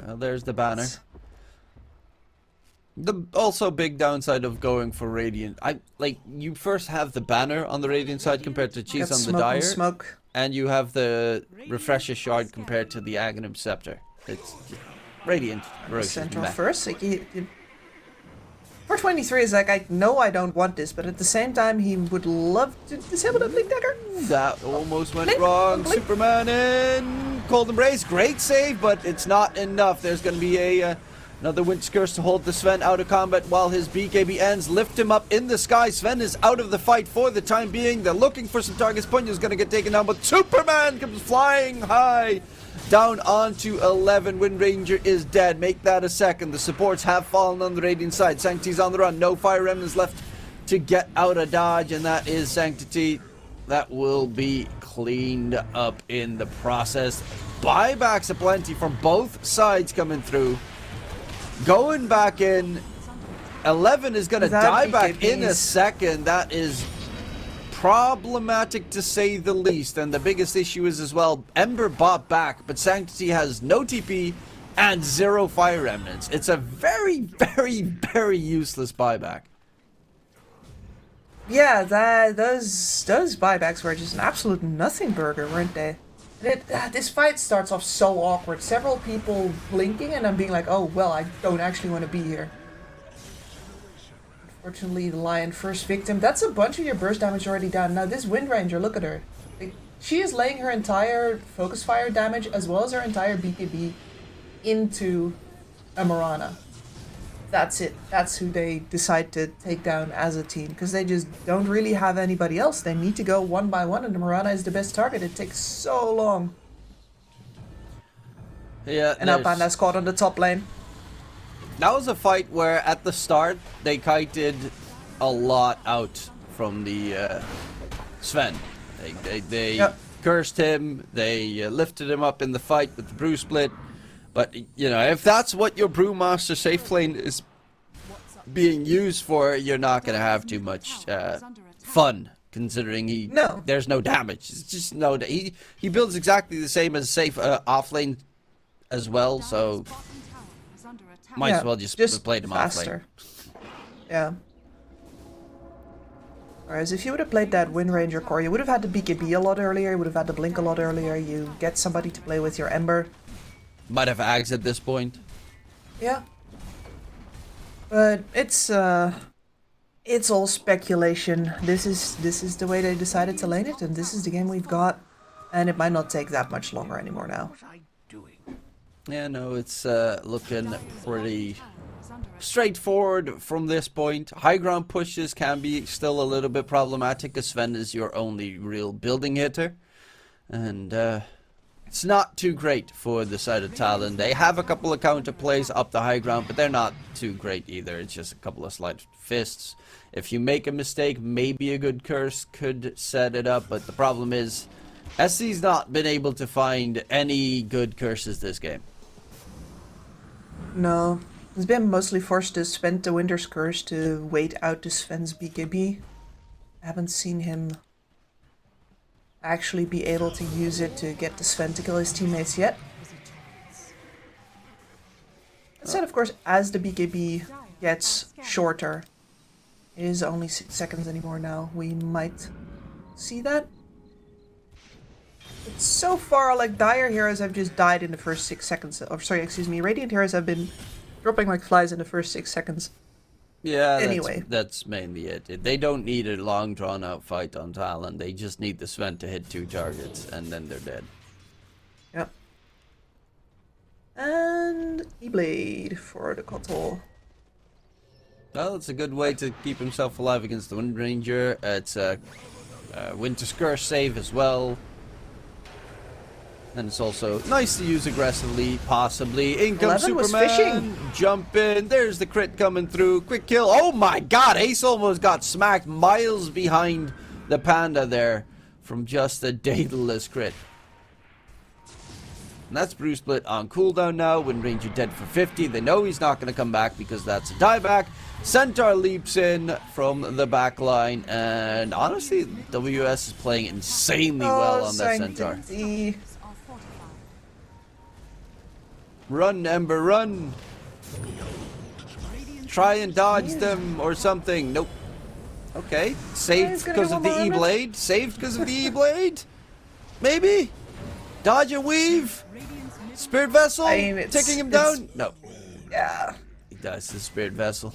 Well, there's the banner. The also big downside of going for Radiant, you first have the banner on the Radiant side compared to Cheese on the Dire, smoke. and you have the Refresher Shard compared to the Aghanim Scepter. It's just Radiant versus Central meh. first. Like, 423 is like, I know I don't want this, but at the same time, he would love to disable the Blink Dagger. That almost went Blink, wrong. blink. Superman in. Cold Embrace. Great save, but it's not enough. There's going to be another Winter's Curse to hold the Sven out of combat while his BKB ends. Lift him up in the sky. Sven is out of the fight for the time being. They're looking for some targets. Punya's going to get taken down, but Superman comes flying high. Down onto 11. Wind Ranger is dead. Make that a second. The supports have fallen on the Radiant side. Sanctity's on the run. No Fire Remnants left to get out of dodge, and that is Sanctity. That will be cleaned up in the process. Buybacks aplenty from both sides coming through. Going back in. 11 is going to die back in a second. That is problematic to say the least, and the biggest issue is as well, Ember bought back, but Sanctity has no TP and 0 Fire Remnants. It's a very, very, very useless buyback. Yeah, those buybacks were just an absolute nothing burger, weren't they? This fight starts off so awkward. Several people blinking and I'm being like, oh, well, I don't actually want to be here. Unfortunately, the Lion first victim. That's a bunch of your burst damage already down. Now this Wind Ranger, look at her. She is laying her entire focus fire damage as well as her entire BKB into a Mirana. That's it. That's who they decide to take down as a team, because they just don't really have anybody else. They need to go one by one, and the Mirana is the best target. It takes so long. Yeah, and now Panda's caught on the top lane. That was a fight where at the start they kited a lot out from the Sven. They yep. Cursed him, they lifted him up in the fight with the brew split. But, you know, if that's what your Brewmaster safe lane is being used for, you're not going to have too much fun, considering there's no damage. It's just he builds exactly the same as safe off lane as well, so might as well just play them faster. Off lane. Yeah. Whereas if you would have played that Wind Ranger core, you would have had the BKB a lot earlier, you would have had the Blink a lot earlier, you get somebody to play with your Ember. Might have Ags at this point. Yeah. But it's all speculation. This is the way they decided to lane it, and this is the game we've got. And it might not take that much longer anymore now. Yeah, no, it's looking pretty straightforward from this point. High ground pushes can be still a little bit problematic, as Sven is your only real building hitter. And it's not too great for the side of Talon. They have a couple of counter plays up the high ground, but they're not too great either. It's just a couple of slight fists. If you make a mistake, maybe a good curse could set it up, but the problem is SC's not been able to find any good curses this game. No. He's been mostly forced to spend the Winter's Curse to wait out the Sven's BKB. I haven't seen him actually be able to use it to get the Sven to kill his teammates yet. That said, of course, as the BKB gets shorter, it is only 6 seconds anymore now. We might see that. But so far, like, Dire Heroes have just died in the first 6 seconds. Or, sorry, excuse me, Radiant Heroes have been dropping like flies in the first 6 seconds. Yeah, anyway. That's mainly it. They don't need a long drawn out fight on Talon. They just need the Sven to hit 2 targets and then they're dead. Yep. And E-Blade for the Kotal. Well, it's a good way to keep himself alive against the Wind Ranger. It's a Winter's Curse save as well. And it's also nice to use aggressively, possibly. In comes Superman, jump in, there's the crit coming through, quick kill. Oh my god, Ace almost got smacked miles behind the Panda there from just a daedalus crit. And that's Brew Split on cooldown now. Wind Ranger dead for 50. They know he's not going to come back because that's a dieback. Centaur leaps in from the back line. And honestly, WS is playing insanely well on that Centaur. Run, Ember, run! Try and dodge them or something. Nope. Okay. Saved because of the E-Blade. Saved because of the E-Blade? Maybe? Dodge and weave? Spirit Vessel? Taking him down? No. Yeah. He does the Spirit Vessel.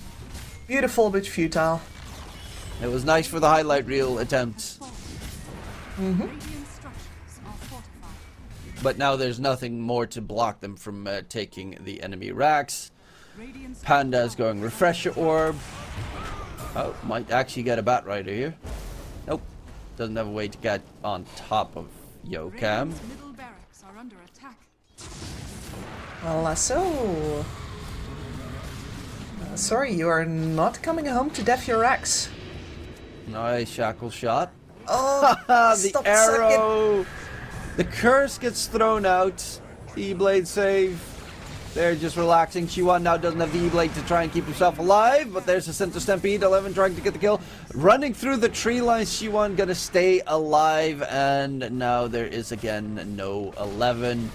Beautiful but futile. It was nice for the highlight reel attempts. Radiant structures are fortified. But now there's nothing more to block them from taking the enemy racks. Radiant's Panda's going Refresher Orb. Oh, might actually get a Bat Rider here. Nope. Doesn't have a way to get on top of Yokam. Radiant's middle barracks are under attack. So... sorry, you are not coming home to def your Rex. Nice shackle shot. Oh, the stop arrow! The curse gets thrown out. E-Blade save. They're just relaxing. Shiwan now doesn't have the E-Blade to try and keep himself alive, but there's a center stampede. 11 trying to get the kill. Running through the tree line, Shiwan gonna stay alive, and now there is again no 11.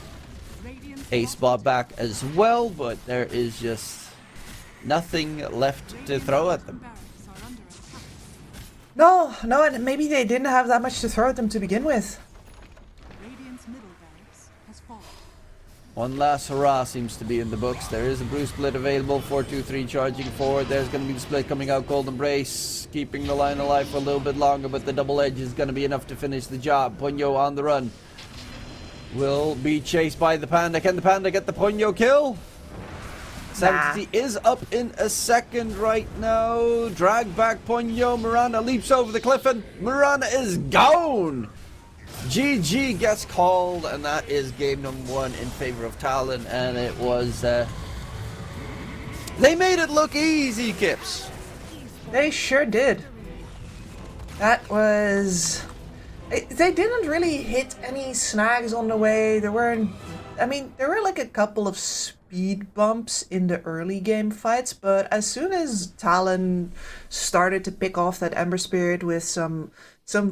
Ace bot back as well, but there is just nothing left to throw at them. No, and maybe they didn't have that much to throw at them to begin with. Radiant's middle barracks has fallen. One last hurrah seems to be in the books. There is a Bruce split available. 4-2-3 charging forward. There's going to be the split coming out. Golden Brace keeping the line alive for a little bit longer, but the double edge is going to be enough to finish the job. Ponyo on the run. Will be chased by the Panda. Can the Panda get the Ponyo kill? Sanctity is up in a second right now. Drag back Ponyo. Mirana leaps over the cliff and Mirana is gone. GG gets called, and that is game number 1 in favor of Talon, and it was they made it look easy, Kips. They sure did. That was... They didn't really hit any snags on the way. There weren't... I mean, there were like a couple of speed bumps in the early game fights, but as soon as Talon started to pick off that Ember Spirit with some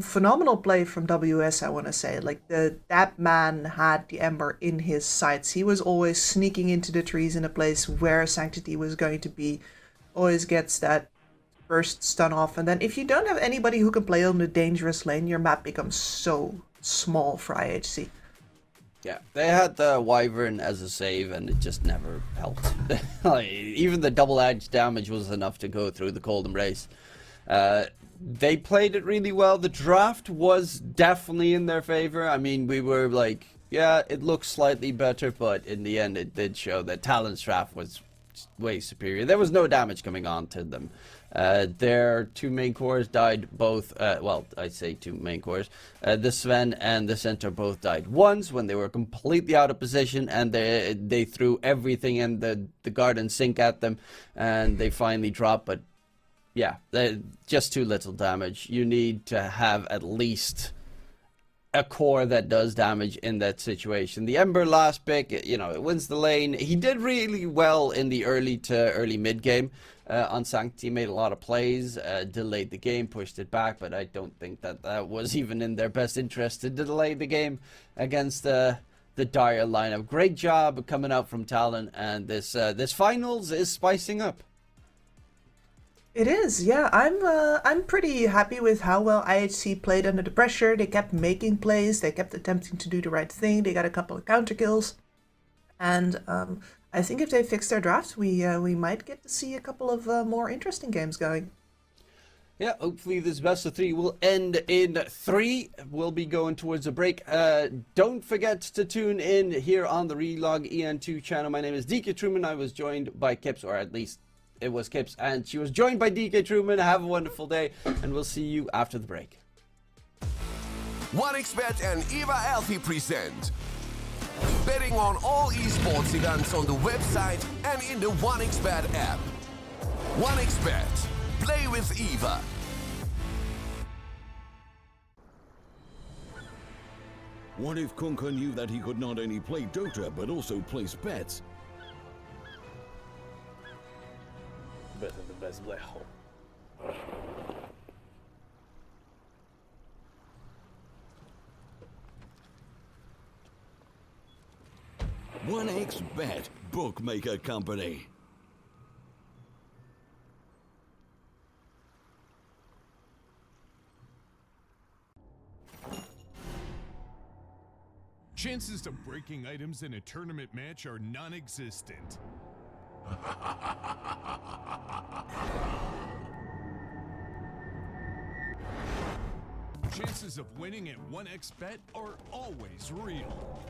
phenomenal play from WS, I want to say. Like, that man had the Ember in his sights. He was always sneaking into the trees in a place where Sanctity was going to be. Always gets that first stun off, and then if you don't have anybody who can play on the dangerous lane, your map becomes so small for IHC. Yeah, they had the Wyvern as a save, and it just never helped. Like, even the double edge damage was enough to go through the cold embrace. They played it really well. The draft was definitely in their favor. I mean, we were like, yeah, it looks slightly better, but in the end it did show that Talon's draft was way superior. There was no damage coming on to them. Their 2 main cores died both, well, I say 2 main cores. The Sven and the center both died once when they were completely out of position, and they threw everything in the garden sink at them, and they finally dropped, but yeah, just too little damage. You need to have at least a core that does damage in that situation. The Ember last pick, you know, it wins the lane. He did really well in the early to early mid game. On Sanctity, made a lot of plays, delayed the game, pushed it back, but I don't think that was even in their best interest to delay the game against the dire lineup. Great job coming out from Talon, and this finals is spicing up. It is, yeah. I'm pretty happy with how well IHC played under the pressure. They kept making plays, they kept attempting to do the right thing, they got a couple of counter kills, and I think if they fix their draft, we might get to see a couple of more interesting games going. Yeah, hopefully this best of 3 will end in 3. We'll be going towards a break. Don't forget to tune in here on the Relog EN2 channel. My name is DK Truman. I was joined by Kips, or at least it was Kips, and she was joined by DK Truman. Have a wonderful day, and we'll see you after the break. 1xBet and Eva Alfie present betting on all esports events on the website and in the 1xBet app. 1xBet. Play with Eva. What if Kunka knew that he could not only play Dota but also place bets? Better the best black hole. 1xBet, bookmaker company. Chances of breaking items in a tournament match are non-existent. Chances of winning at 1xBet are always real.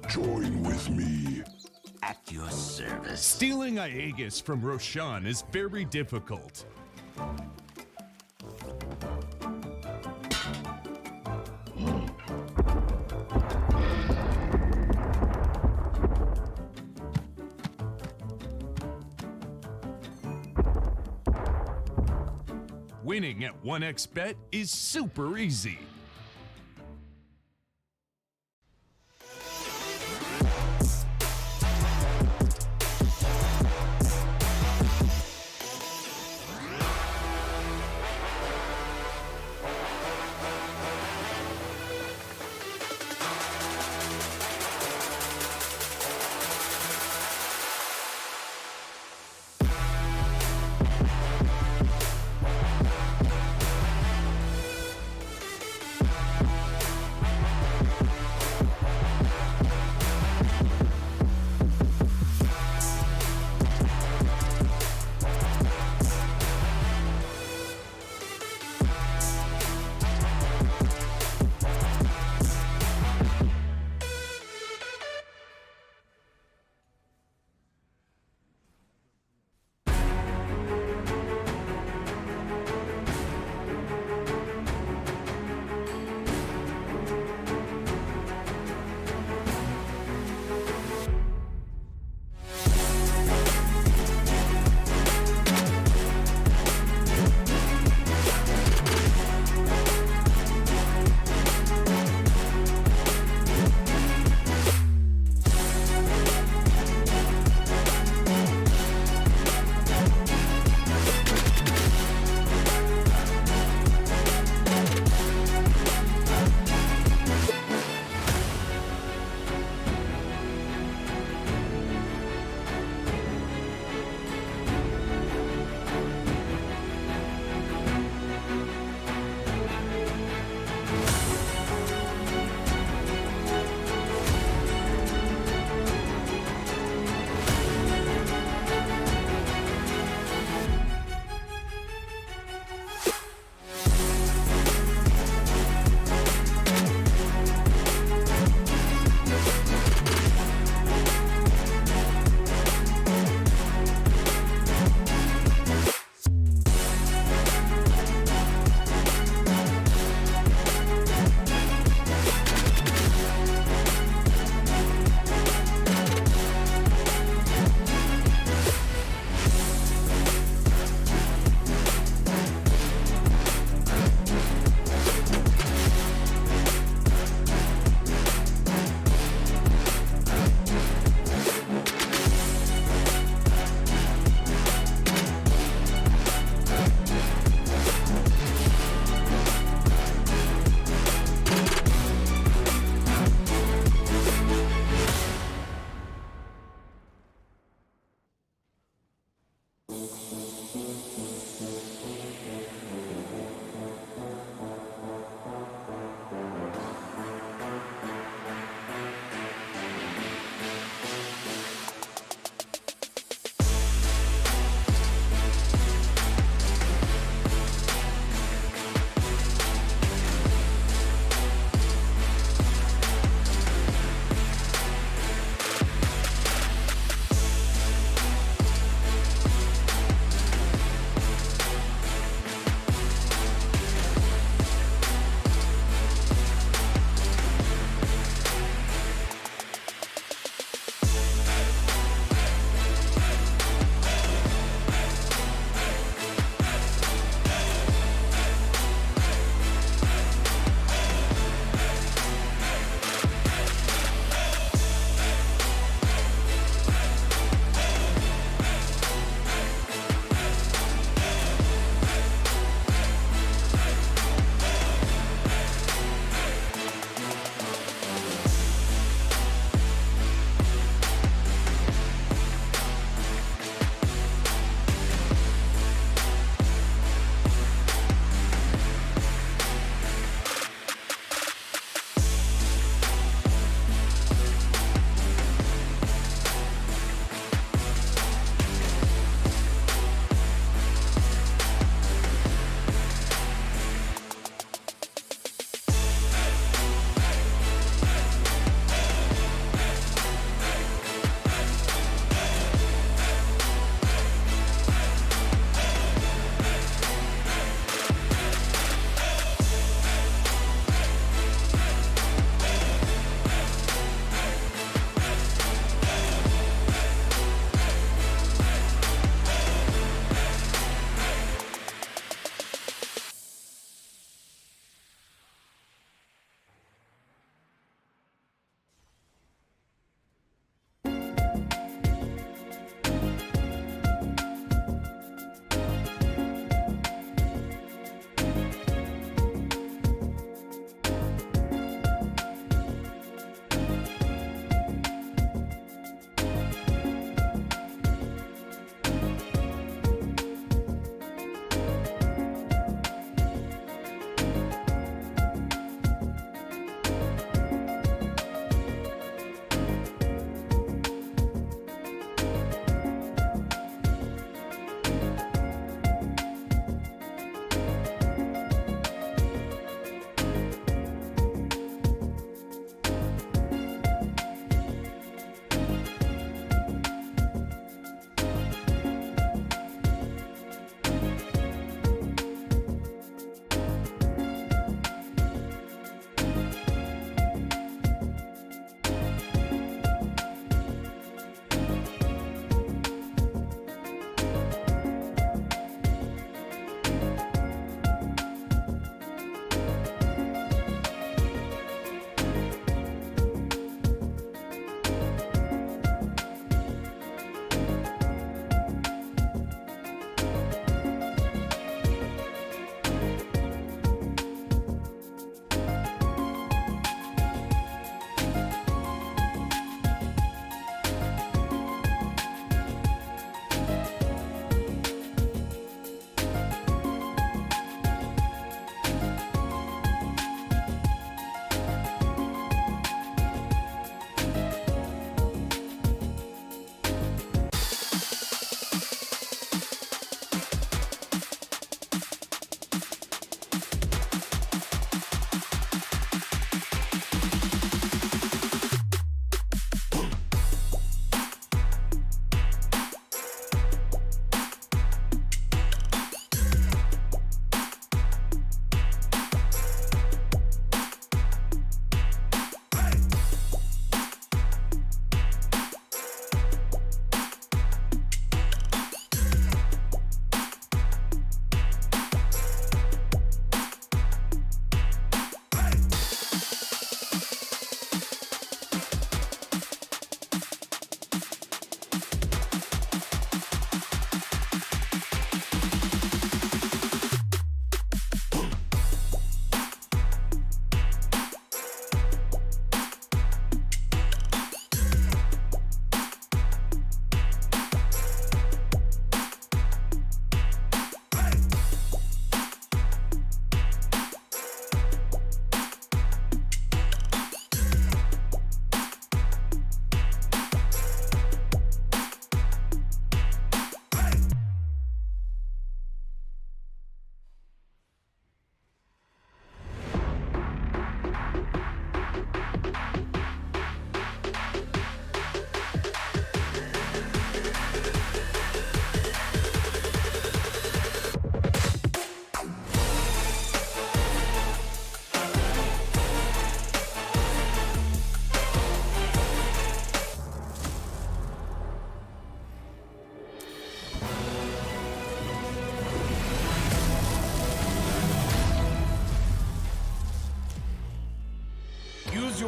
Join with me. At your service. Stealing Aegis from Roshan is very difficult. Winning at 1xBet is super easy.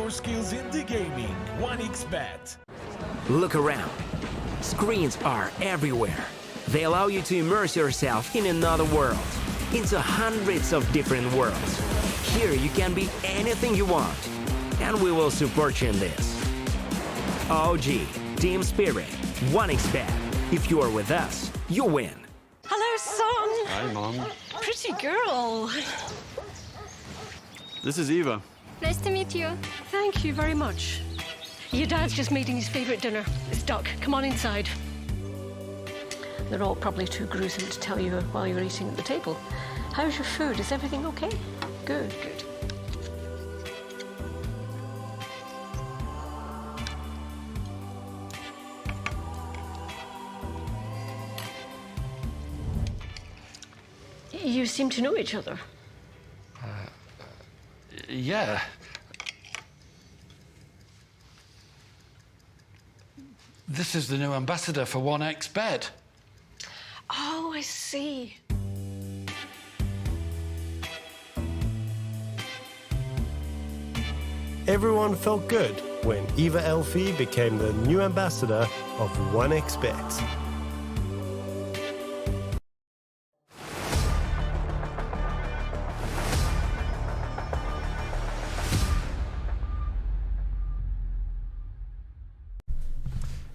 your skills into gaming. 1xBet. Look around. Screens are everywhere. They allow you to immerse yourself in another world, into hundreds of different worlds. Here you can be anything you want, and we will support you in this. OG, Team Spirit, 1xBet. If you are with us, you win. Hello, son. Hi, Mom. Pretty girl. This is Eva. Nice to meet you. Thank you very much. Your dad's just making his favorite dinner. It's duck. Come on inside. They're all probably too gruesome to tell you while you're eating at the table. How's your food? Is everything okay? Good, good. You seem to know each other. Yeah. This is the new ambassador for 1xBet. Oh, I see. Everyone felt good when Eva Elfie became the new ambassador of 1xBet.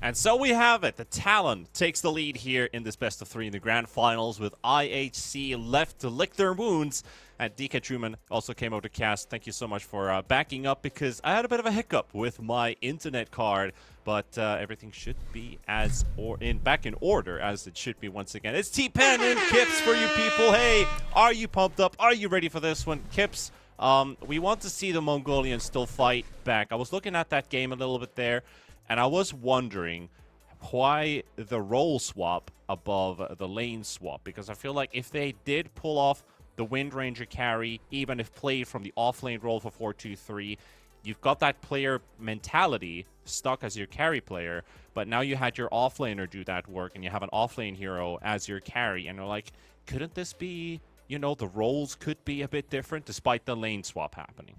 And so we have it. The Talon takes the lead here in this best of 3 in the grand finals, with IHC left to lick their wounds. And DK Truman also came over to cast. Thank you so much for backing up, because I had a bit of a hiccup with my internet card, but everything should be back in order as it should be once again. It's T-Pen and Kips for you people. Hey, are you pumped up? Are you ready for this one? Kips, we want to see the Mongolians still fight back. I was looking at that game a little bit there, and I was wondering why the role swap above the lane swap, because I feel like if they did pull off the Wind Ranger carry, even if played from the offlane role for 4-2-3, you've got that player mentality stuck as your carry player, but now you had your offlaner do that work, and you have an offlane hero as your carry, and you're like, couldn't this be, you know, the roles could be a bit different despite the lane swap happening?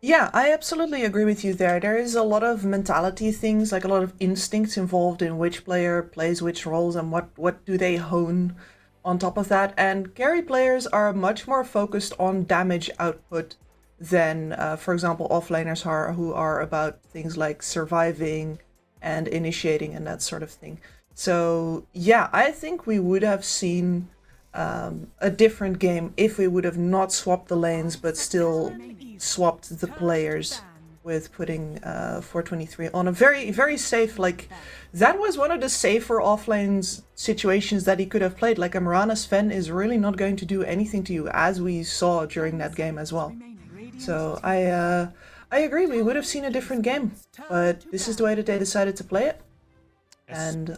Yeah, I absolutely agree with you there. There is a lot of mentality things, like a lot of instincts involved in which player plays which roles and what do they hone on top of that. And carry players are much more focused on damage output than, for example, offlaners are, who are about things like surviving and initiating and that sort of thing. So yeah, I think we would have seen a different game if we would have not swapped the lanes, but still swapped the players with putting 423 on a very, very safe, like, that was one of the safer offlane situations that he could have played. Like, Amrana Sven is really not going to do anything to you, as we saw during that game as well. So I agree, we would have seen a different game, but this is the way that they decided to play it. And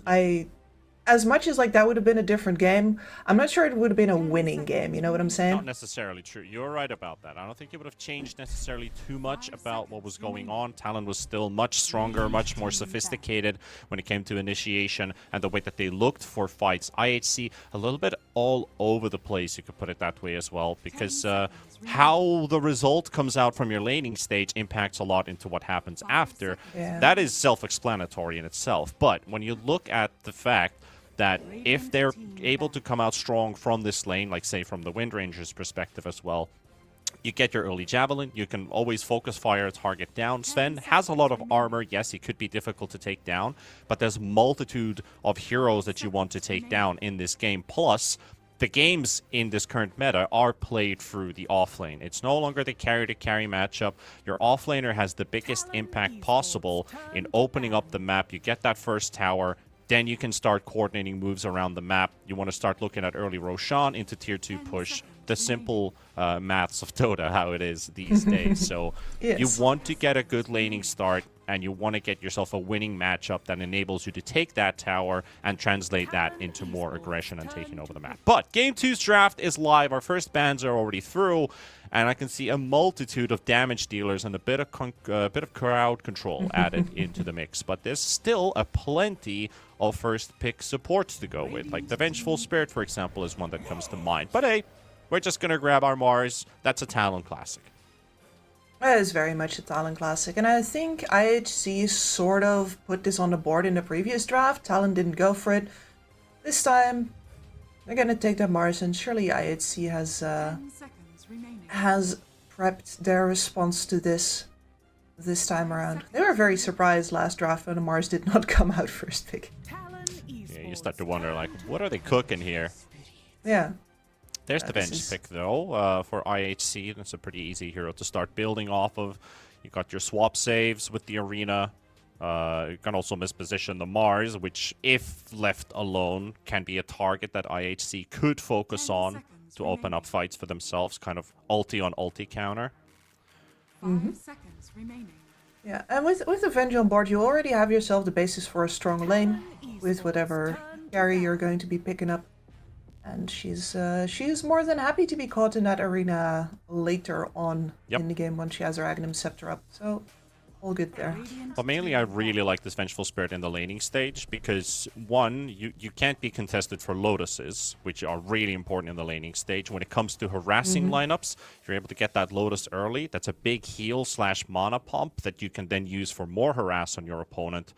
as much as like that would have been a different game, I'm not sure it would have been a winning game, you know what I'm saying? Not necessarily true. You're right about that. I don't think it would have changed necessarily too much about what was going on. Talon was still much stronger, much more sophisticated when it came to initiation and the way that they looked for fights. IHC, a little bit all over the place, you could put it that way as well, because how the result comes out from your laning stage impacts a lot into what happens after. Yeah. That is self-explanatory in itself. But when you look at the fact that if they're able to come out strong from this lane, like say from the Wind Ranger's perspective as well, you get your early Javelin, you can always focus fire, target down. Sven has a lot of armor, yes, he could be difficult to take down, but there's multitude of heroes that you want to take down in this game, plus the games in this current meta are played through the offlane. It's no longer the carry-to-carry matchup. Your offlaner has the biggest impact possible in opening up the map. You get that first tower, then you can start coordinating moves around the map. You want to start looking at early Roshan into tier 2 push. The simple maths of Dota, how it is these days. So Yes. you want to get a good laning start, and you want to get yourself a winning matchup that enables you to take that tower and translate that into more aggression and taking over the map. But Game 2's draft is live. Our first bans are already through, and I can see a multitude of damage dealers and a bit of crowd control added into the mix. But there's still a plenty of first pick supports to go with. Like the Vengeful Spirit, for example, is one that comes to mind. But hey, we're just going to grab our Mars. That's a Talon classic. That is very much a Talon classic, and I think IHC sort of put this on the board in the previous draft. Talon didn't go for it. This time, they're gonna take that Mars, and surely IHC has prepped their response to this time around. They were very surprised last draft when the Mars did not come out first pick. Yeah, you start to wonder, like, what are they cooking here? Yeah. There's the bench pick, though, for IHC. That's a pretty easy hero to start building off of. You got your swap saves with the arena. You can also misposition the Mars, which, if left alone, can be a target that IHC could focus on to open up fights for themselves, kind of ulti on ulti counter. 5 seconds remaining. Yeah, and with the Venge on board, you already have yourself the basis for a strong lane with whatever carry you're going to be picking up. And she's more than happy to be caught in that arena later on in the game once she has her Aghanim Scepter up. So, all good there. But mainly I really like this Vengeful Spirit in the laning stage because, one, you can't be contested for Lotuses, which are really important in the laning stage. When it comes to harassing lineups, if you're able to get that Lotus early, that's a big heal/mana pump that you can then use for more harass on your opponent.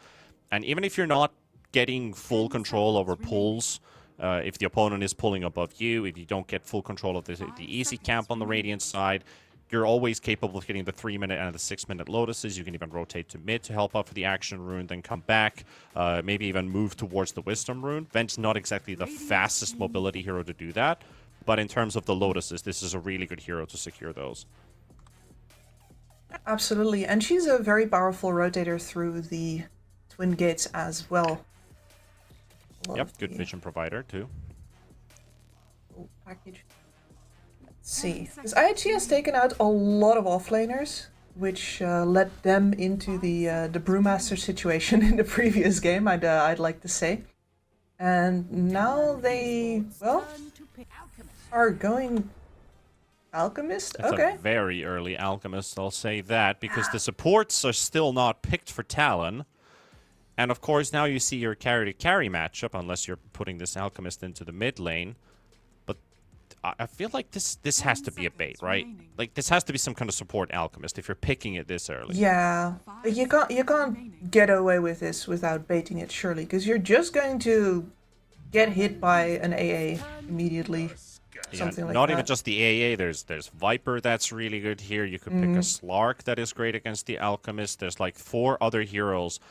And even if you're not getting full control over pulls, if the opponent is pulling above you, if you don't get full control of the easy camp on the Radiant side, you're always capable of getting the 3-minute and the 6-minute Lotuses. You can even rotate to mid to help out for the action rune, then come back, maybe even move towards the Wisdom rune. Veng's not exactly the fastest mobility hero to do that, but in terms of the Lotuses, this is a really good hero to secure those. Absolutely, and she's a very powerful rotator through the Twin Gates as well. Yep, good vision provider too. Package. Let's see. Because IHC has taken out a lot of offlaners, which led them into the Brewmaster situation in the previous game, I'd like to say. And now they, well, are going Alchemist? It's okay. a very early Alchemist, I'll say that, because the supports are still not picked for Talon. And of course, now you see your carry-to-carry matchup, unless you're putting this Alchemist into the mid lane. But I feel like this has to be a bait, right? Like, this has to be some kind of support Alchemist if you're picking it this early. Yeah, you can't get away with this without baiting it, surely, because you're just going to get hit by an AA immediately. Something like not that. even just the AA, there's Viper that's really good here. You could pick a Slark that is great against the Alchemist. There's like 4 other heroes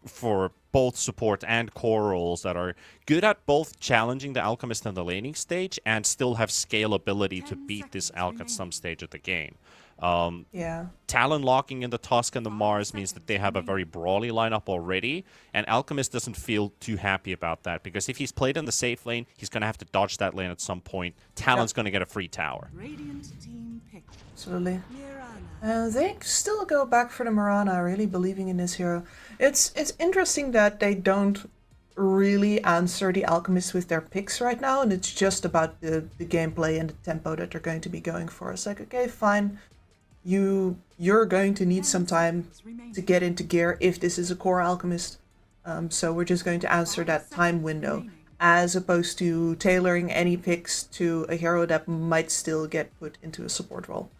for both support and core roles that are good at both challenging the Alchemist in the laning stage and still have scalability to beat this Alch at some stage of the game. Talon locking in the Tusk and the Mars means that they have a very brawly lineup already, and Alchemist doesn't feel too happy about that, because if he's played in the safe lane, he's going to have to dodge that lane at some point. Talon's going to get a free tower. Absolutely. They still go back for the Mirana, really believing in this hero. It's interesting that they don't really answer the Alchemist with their picks right now, and it's just about the gameplay and the tempo that they're going to be going for. It's like, okay, fine. You're going to need some time to get into gear if this is a core Alchemist. So we're just going to answer that time window, as opposed to tailoring any picks to a hero that might still get put into a support role.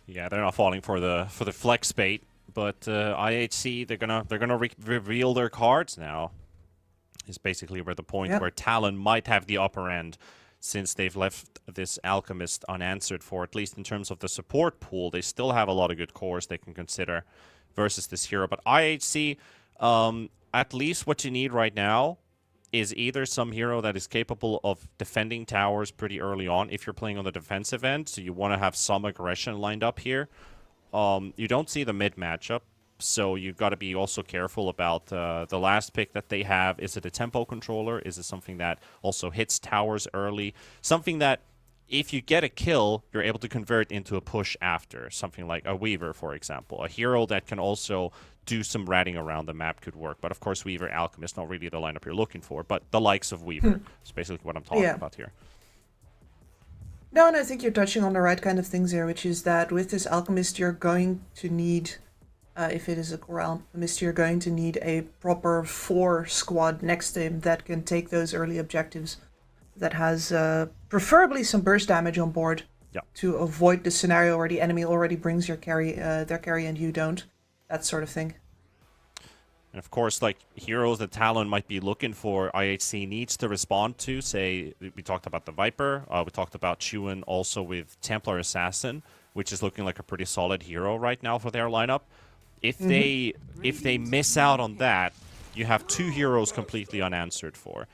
Yeah, they're not falling for the flex bait, but IHC they're gonna reveal their cards now. Is basically where the point where Talon might have the upper end, since they've left this Alchemist unanswered for, at least in terms of the support pool. They still have a lot of good cores they can consider versus this hero. But IHC, at least what you need right now is either some hero that is capable of defending towers pretty early on if you're playing on the defensive end, so you want to have some aggression lined up here. You don't see the mid matchup, so you've got to be also careful about the last pick that they have. Is it a tempo controller? Is it something that also hits towers early? Something that, if you get a kill, you're able to convert into a push after. Something like a Weaver, for example. A hero that can also do some ratting around the map could work. But of course, Weaver, Alchemist, not really the lineup you're looking for, but the likes of Weaver is basically what I'm talking about here. No, and I think you're touching on the right kind of things here, which is that with this Alchemist, you're going to need, if it is a core Alchemist, you're going to need a proper 4 squad next to him that can take those early objectives, that has preferably some burst damage on board, to avoid the scenario where the enemy already brings their carry and you don't. That sort of thing. And of course, like heroes that Talon might be looking for, IHC needs to respond to. Say, we talked about the Viper, we talked about Chuan also with Templar Assassin, which is looking like a pretty solid hero right now for their lineup. If they miss out on that, you have 2 heroes completely unanswered for.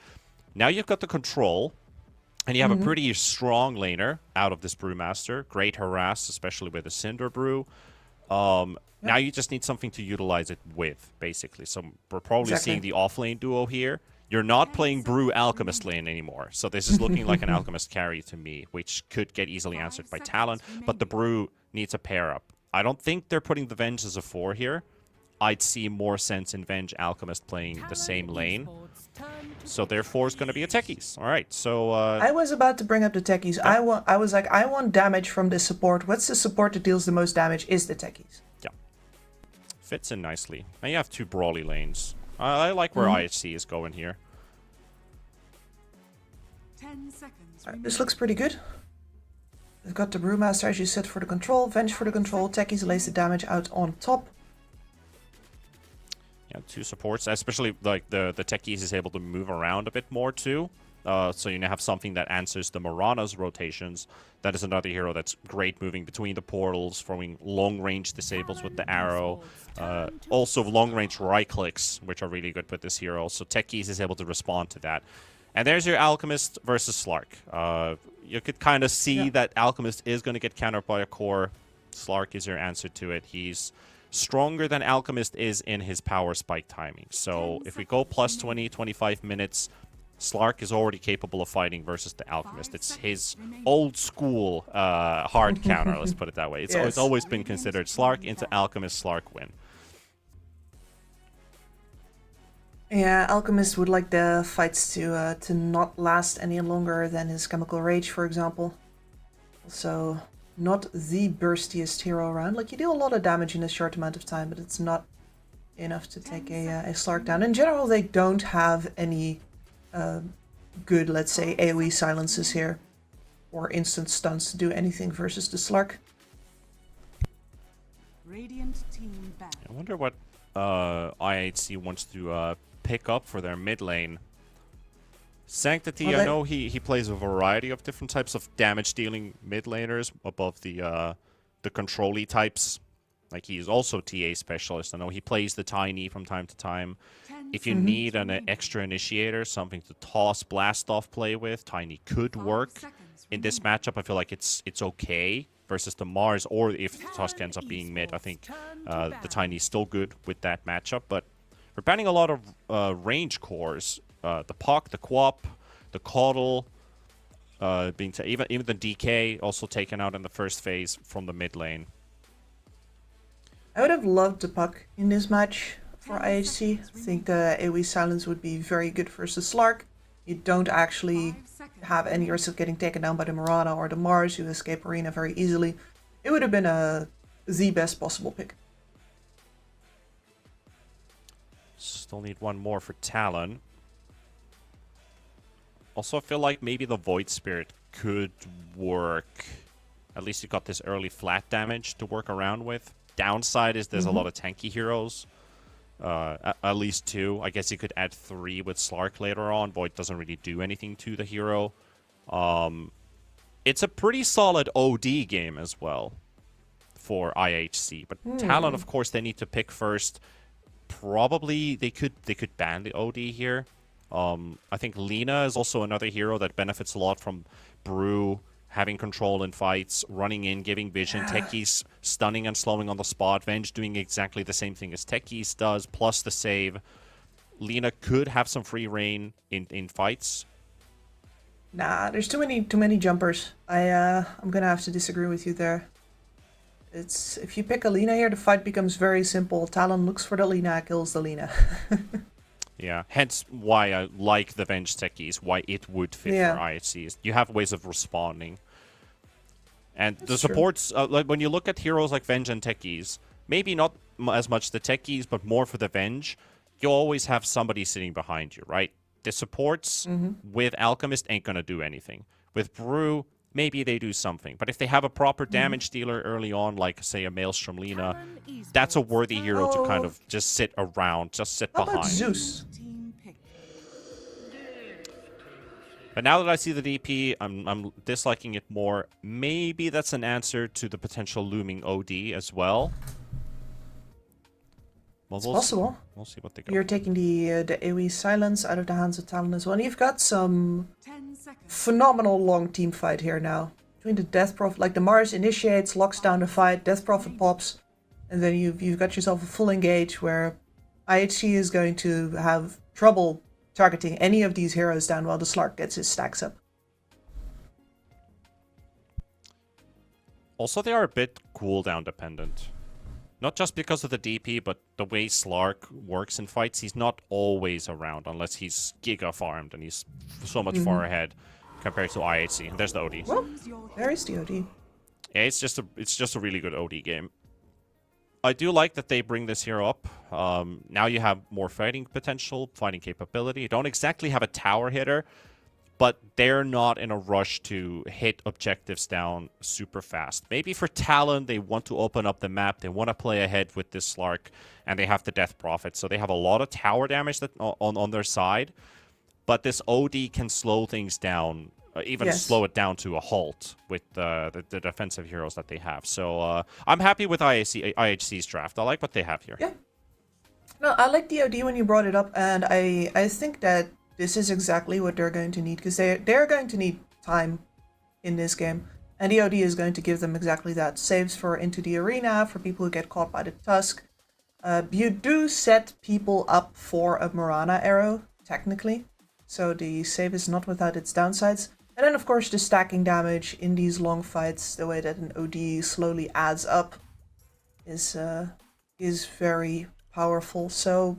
Now you've got the control, and you have a pretty strong laner out of this Brewmaster. Great harass, especially with the Cinder Brew. Now you just need something to utilize it with, basically. So we're probably seeing the off-lane duo here. You're not playing Brew Alchemist lane anymore. So this is looking like an Alchemist carry to me, which could get easily answered by Talon. But the Brew needs a pair-up. I don't think they're putting the Venge as a 4 here. I'd see more sense in Venge Alchemist playing the same lane. So therefore it's going to be a Techies. All right, so... I was about to bring up the Techies. Yeah. I was like, I want damage from this support. What's the support that deals the most damage is the Techies. Yeah. Fits in nicely. Now you have 2 brawly lanes. I like where IHC is going here. 10 seconds. This looks pretty good. We've got the Brewmaster, as you said, for the control. Venge for the control. Techies lays the damage out on top. Yeah, 2 supports, especially like the Techies is able to move around a bit more too. So you now have something that answers the Morana's rotations. That is another hero that's great moving between the portals, throwing long-range disables with the arrow. Also long-range right-clicks, which are really good with this hero. So Techies is able to respond to that. And there's your Alchemist versus Slark. You could kind of see that Alchemist is going to get countered by a core. Slark is your answer to it. He's stronger than Alchemist is in his power spike timing. So if we go plus 20, 25 minutes, Slark is already capable of fighting versus the Alchemist. It's his old school hard counter, let's put it that way. It's always been considered Slark into Alchemist, Slark win. Yeah, Alchemist would like the fights to not last any longer than his Chemical Rage, for example. Also, not the burstiest hero around. Like, you do a lot of damage in a short amount of time, but it's not enough to take a Slark down. In general, they don't have any good, let's say, AoE silences here, or instant stuns to do anything versus the Slark. Radiant team back. I wonder what IHC wants to pick up for their mid lane. Sanctity, I know he plays a variety of different types of damage-dealing mid laners above the control-y types. Like, he's also TA specialist. I know he plays the Tiny from time to time. If you need an extra initiator, something to toss Blast Off play with, Tiny could work. In this matchup, I feel like it's okay versus the Mars, or if Tusk ends up being mid, I think the Tiny is still good with that matchup. But we're banning a lot of range cores. The Puck, the Quap, the Caudle, even the DK also taken out in the first phase from the mid lane. I would have loved the Puck in this match for IHC. I think the AoE silence would be very good versus Slark. You don't actually have any risk of getting taken down by the Morana or the Mars. You escape arena very easily. It would have been the best possible pick. Still need one more for Talon. Also, I feel like maybe the Void Spirit could work. At least you got this early flat damage to work around with. Downside is there's a lot of tanky heroes. At least 2. I guess you could add 3 with Slark later on. Void doesn't really do anything to the hero. It's a pretty solid OD game as well for IHC. But Talon, of course, they need to pick first. Probably they could ban the OD here. I think Lina is also another hero that benefits a lot from Brew having control in fights, running in, giving vision, Techies stunning and slowing on the spot, Venge doing exactly the same thing as Techies does, plus the save. Lina could have some free reign in fights. Nah, there's too many jumpers. I'm gonna have to disagree with you there. It's if you pick a Lina here, the fight becomes very simple. Talon looks for the Lina, kills the Lina. Yeah, hence why I like the Venge Techies, why it would fit for IHC. You have ways of responding. And the supports, like when you look at heroes like Venge and Techies, maybe not as much the Techies, but more for the Venge, you always have somebody sitting behind you, right? The supports with Alchemist ain't going to do anything. With Brew, maybe they do something. But if they have a proper damage dealer early on, like, say, a Maelstrom Lina, that's a worthy hero to kind of just sit around, just sit How behind. about Zeus? But now that I see the DP, I'm disliking it more. Maybe that's an answer to the potential looming OD as well. Well, It's possible. We'll see what they go. You're taking the AoE silence out of the hands of Talon as well. And you've got some phenomenal long team fight here now. Between the Death Prophet, like the Mars initiates, locks down the fight, Death Prophet pops, and then you've got yourself a full engage where IHC is going to have trouble targeting any of these heroes down while the Slark gets his stacks up. Also, they are a bit cooldown dependent. Not just because of the DP, but the way Slark works in fights, he's not always around unless he's giga farmed and he's so much far ahead compared to IHC. And there's the OD. Well, there is the OD. Yeah, it's just a really good OD game. I do like that they bring this hero up. Now you have more fighting potential, fighting capability. You don't exactly have a tower hitter, but they're not in a rush to hit objectives down super fast. Maybe for Talon, they want to open up the map. They want to play ahead with this Slark, and they have the Death Prophet. So they have a lot of tower damage on their side, but this OD can slow things down, even slow it down to a halt with the defensive heroes that they have. So I'm happy with IHC's draft. I like what they have here. Yeah. No, I like the OD when you brought it up, and I think that this is exactly what they're going to need, because they're going to need time in this game. And the OD is going to give them exactly that. Saves for into the arena, for people who get caught by the Tusk. You do set people up for a Mirana arrow, technically. So the save is not without its downsides. And then, of course, the stacking damage in these long fights, the way that an OD slowly adds up, is very powerful. So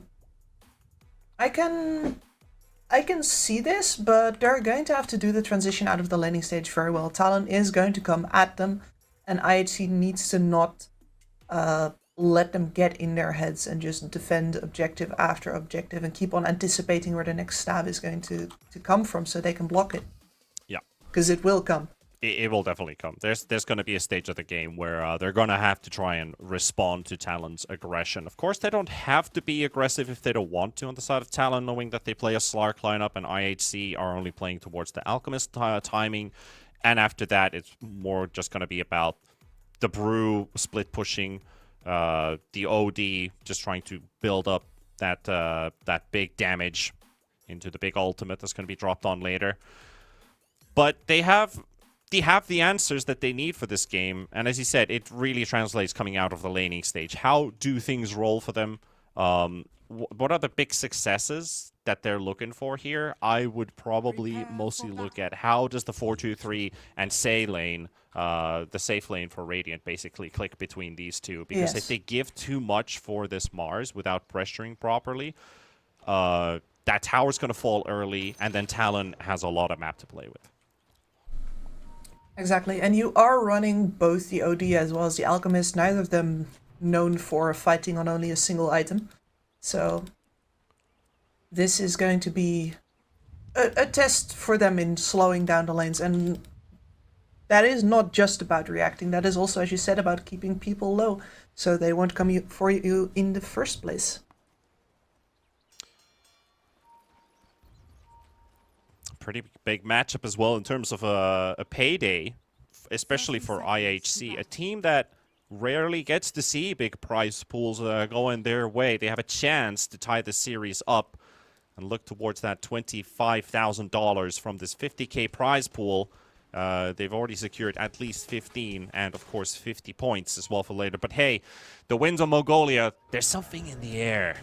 I can see this, but they're going to have to do the transition out of the laning stage very well. Talon is going to come at them, and IHC needs to not let them get in their heads and just defend objective after objective and keep on anticipating where the next stab is going to come from so they can block it. Yeah. Because it will come. It will definitely come. There's going to be a stage of the game where they're going to have to try and respond to Talon's aggression. Of course, they don't have to be aggressive if they don't want to on the side of Talon, knowing that they play a Slark lineup and IHC are only playing towards the Alchemist timing. And after that, it's more just going to be about the Brew split pushing, the OD just trying to build up that big damage into the big ultimate that's going to be dropped on later. But they have the answers that they need for this game, and as you said, it really translates coming out of the laning stage. How do things roll for them? What are the big successes that they're looking for here? I would probably mostly look at how does the 4-2-3 and Say lane, the safe lane for Radiant, basically click between these two. Because if they give too much for this Mars without pressuring properly, that tower's going to fall early, and then Talon has a lot of map to play with. Exactly, and you are running both the OD as well as the Alchemist, neither of them known for fighting on only a single item. So this is going to be a test for them in slowing down the lanes, and that is not just about reacting, that is also, as you said, about keeping people low, so they won't come for you in the first place. Pretty big matchup as well in terms of a payday, especially for IHC, a team that rarely gets to see big prize pools going their way. They have a chance to tie the series up and look towards that $25,000 from this 50k prize pool. They've already secured at least 15 and, of course, 50 points as well for later. But hey, the wins on Mongolia, there's something in the air.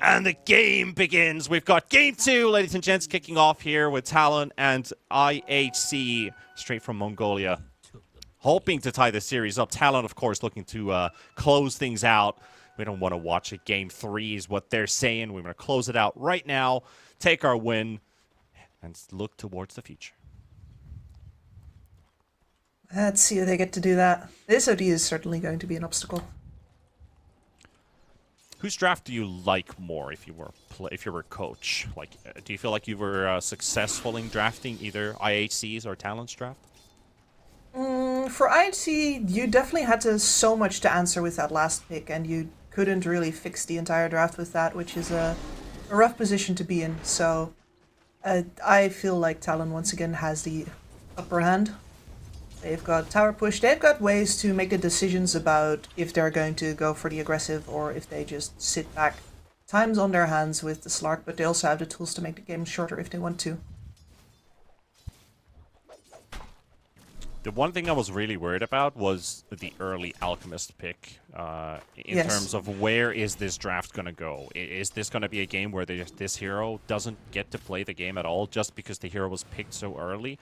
And the game begins. We've got game 2, ladies and gents, kicking off here with Talon and IHC straight from Mongolia, hoping to tie the series up. Talon, of course, looking to close things out. We don't want to watch it. Game 3 is what they're saying. We're going to close it out right now, take our win, and look towards the future. Let's see if they get to do that. This OD is certainly going to be an obstacle. Whose draft do you like more if you were a coach? Like, do you feel like you were successful in drafting either IHC's or Talon's draft? For IHC, you definitely had so much to answer with that last pick, and you couldn't really fix the entire draft with that, which is a rough position to be in. So I feel like Talon once again has the upper hand. They've got tower push. They've got ways to make the decisions about if they're going to go for the aggressive or if they just sit back. Time's on their hands with the Slark, but they also have the tools to make the game shorter if they want to. The one thing I was really worried about was the early Alchemist pick. In terms of where is this draft going to go? Is this going to be a game where this hero doesn't get to play the game at all just because the hero was picked so early?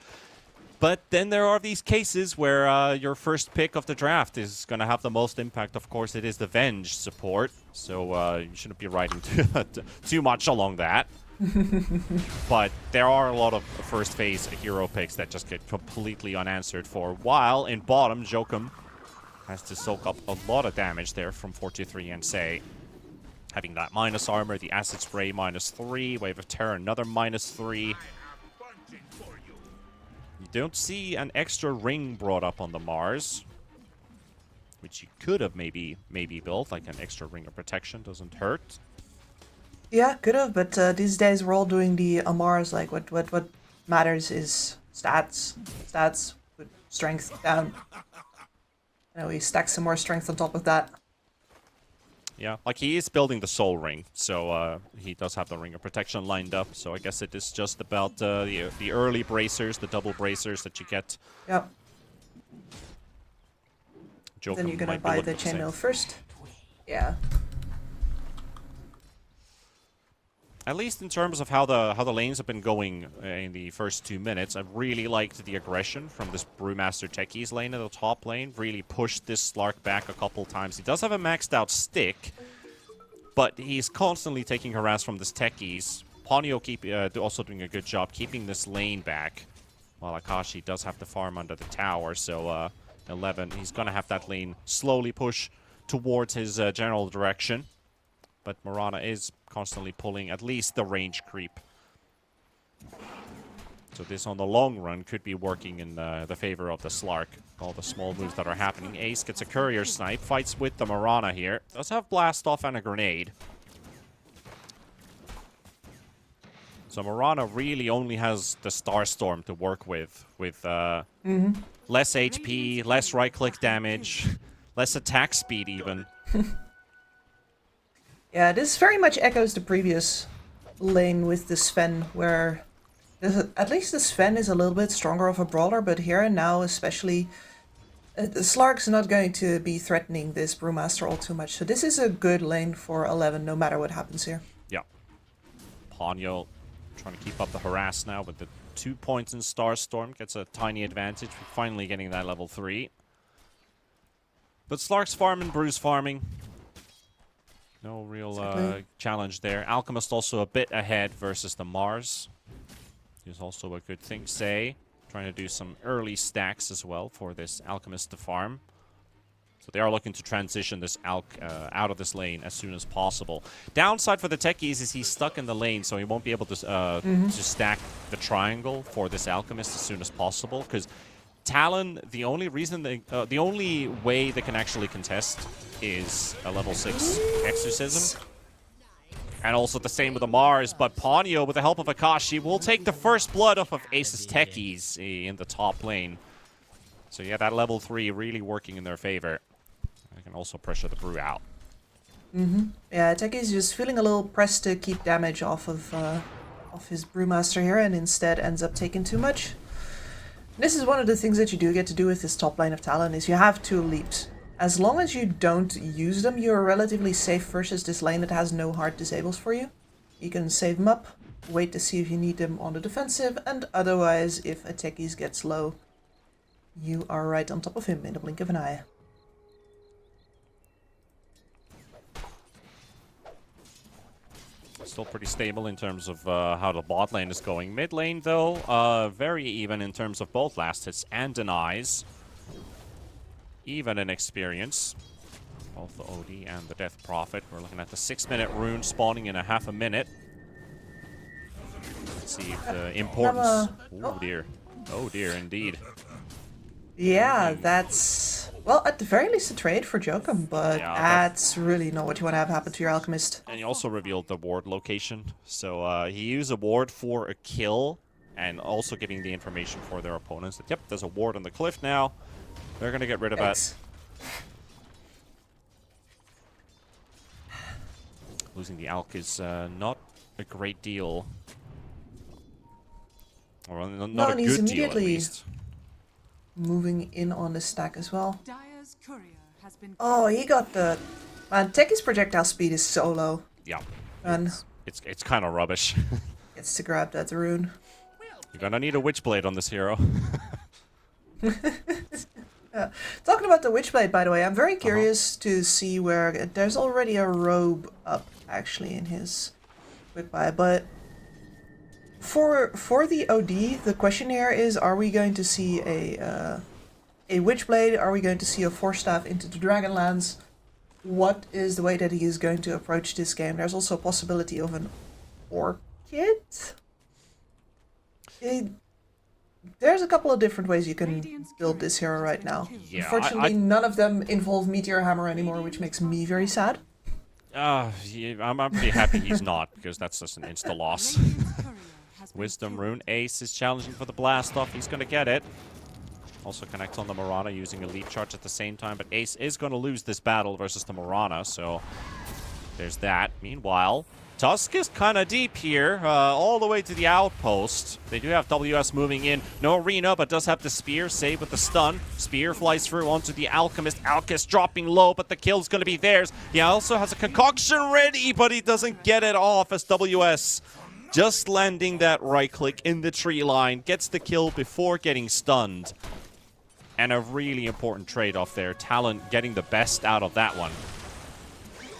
But then there are these cases where your first pick of the draft is going to have the most impact. Of course, it is the Venge support, so you shouldn't be writing too much along that. But there are a lot of first phase hero picks that just get completely unanswered for, while in bottom, Jokum has to soak up a lot of damage there from 4-3 and say, having that minus armor, the acid spray -3, Wave of Terror another -3. You don't see an extra ring brought up on the Mars, which you could have maybe built, like an extra ring of protection, doesn't hurt. Yeah, could have, but these days we're all doing the Amars. Like, what matters is stats. Stats with strength down. You know, we stack some more strength on top of that. Yeah, like he is building the Soul Ring, so he does have the Ring of Protection lined up. So I guess it is just about the early bracers, the double bracers that you get. Yep. Jokum Then you're gonna might be buy looking the at the same. chainmail first. Yeah. At least in terms of how the lanes have been going in the first 2 minutes, I've really liked the aggression from this Brewmaster Techies lane in the top lane. Really pushed this Slark back a couple times. He does have a maxed out stick, but he's constantly taking harass from this Techies. Ponyo also doing a good job keeping this lane back, while Akashi does have to farm under the tower. So 11, he's going to have that lane slowly push towards his general direction. But Mirana is constantly pulling at least the range creep. So this on the long run could be working in the favor of the Slark. All the small moves that are happening. Ace gets a courier snipe, fights with the Mirana here. Does have blast off and a grenade. So Mirana really only has the Starstorm to work with less HP, less right-click damage, less attack speed even. Yeah, this very much echoes the previous lane with the Sven, where at least the Sven is a little bit stronger of a brawler, but here and now especially, the Slark's not going to be threatening this Brewmaster all too much. So this is a good lane for 11, no matter what happens here. Yeah. Ponyo trying to keep up the harass now with the 2 points in Starstorm. Gets a tiny advantage, finally getting that level 3. But Slark's farming, Brew's farming. No real challenge there. Alchemist also a bit ahead versus the Mars. Here's also a good thing, Say. Trying to do some early stacks as well for this Alchemist to farm. So they are looking to transition this out of this lane as soon as possible. Downside for the Techies is he's stuck in the lane, so he won't be able to stack the triangle for this Alchemist as soon as possible. Because Talon, the only way they can actually contest is a level 6 Exorcism. And also the same with the Mars, but Ponyo, with the help of Akashi, will take the first blood off of Ace's Techies in the top lane. So yeah, that level 3 really working in their favor. They can also pressure the Brew out. Yeah, Techies just feeling a little pressed to keep damage off of his Brewmaster here, and instead ends up taking too much. This is one of the things that you do get to do with this top line of Talon, is you have 2 leaps. As long as you don't use them, you're relatively safe versus this lane that has no hard disables for you. You can save them up, wait to see if you need them on the defensive, and otherwise, if a Techies gets low, you are right on top of him in the blink of an eye. Still pretty stable in terms of how the bot lane is going. Mid lane, though, very even in terms of both last hits and denies. Even in experience. Both the OD and the Death Prophet. We're looking at the 6-minute rune spawning in a half a minute. Let's see if the importance... Oh dear. Oh dear, indeed. Yeah, that's... Well, at the very least a trade for Jokum, but that's really not what you want to have happen to your Alchemist. And he also revealed the ward location. So he used a ward for a kill, and also giving the information for their opponents that, yep, there's a ward on the cliff now. They're going to get rid of that. Losing the Alk is not a great deal. Or not a good deal, at least. Moving in on the stack as well. Dire's courier has been... Oh, he got the... Man, Techi's projectile speed is so low. Yeah. And it's kind of rubbish. Gets to grab that rune. You're gonna need a Witchblade on this hero. Talking about the Witchblade, by the way, I'm very curious to see where... There's already a robe up, actually, in his quick buy, but... For the OD, the question here is, are we going to see a Witchblade? Are we going to see a Force Staff into the Dragonlands? What is the way that he is going to approach this game? There's also a possibility of an Orchid? There's a couple of different ways you can build this hero right now. Yeah, unfortunately, none of them involve Meteor Hammer anymore, which makes me very sad. Yeah, I'm pretty happy he's not, because that's just an insta-loss. Wisdom Rune. Ace is challenging for the blast off. He's going to get it. Also connects on the Mirana using a leap charge at the same time, but Ace is going to lose this battle versus the Mirana, so there's that. Meanwhile, Tusk is kind of deep here, all the way to the outpost. They do have WS moving in. No arena, but does have the spear, save with the stun. Spear flies through onto the Alchemist. Alchemist dropping low, but the kill's going to be theirs. He also has a concoction ready, but he doesn't get it off as WS just landing that right click in the tree line. Gets the kill before getting stunned. And a really important trade-off there. Talon getting the best out of that one.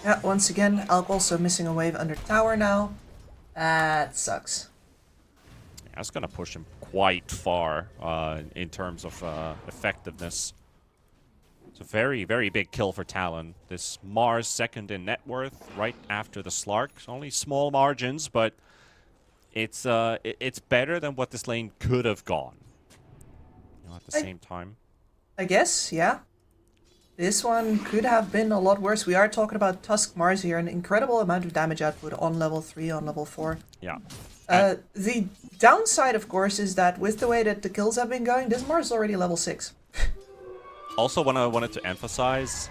Yeah, once again, Alk also missing a wave under tower now. That sucks. Yeah, that's going to push him quite far in terms of effectiveness. It's a very, very big kill for Talon. This Mars second in net worth right after the Slark. Only small margins, but it's better than what this lane could have gone. You know, at the same time. I guess, yeah. This one could have been a lot worse. We are talking about Tusk Mars here, an incredible amount of damage output on level 3, on level 4. Yeah. The downside, of course, is that with the way that the kills have been going, this Mars is already level 6. Also, what I wanted to emphasize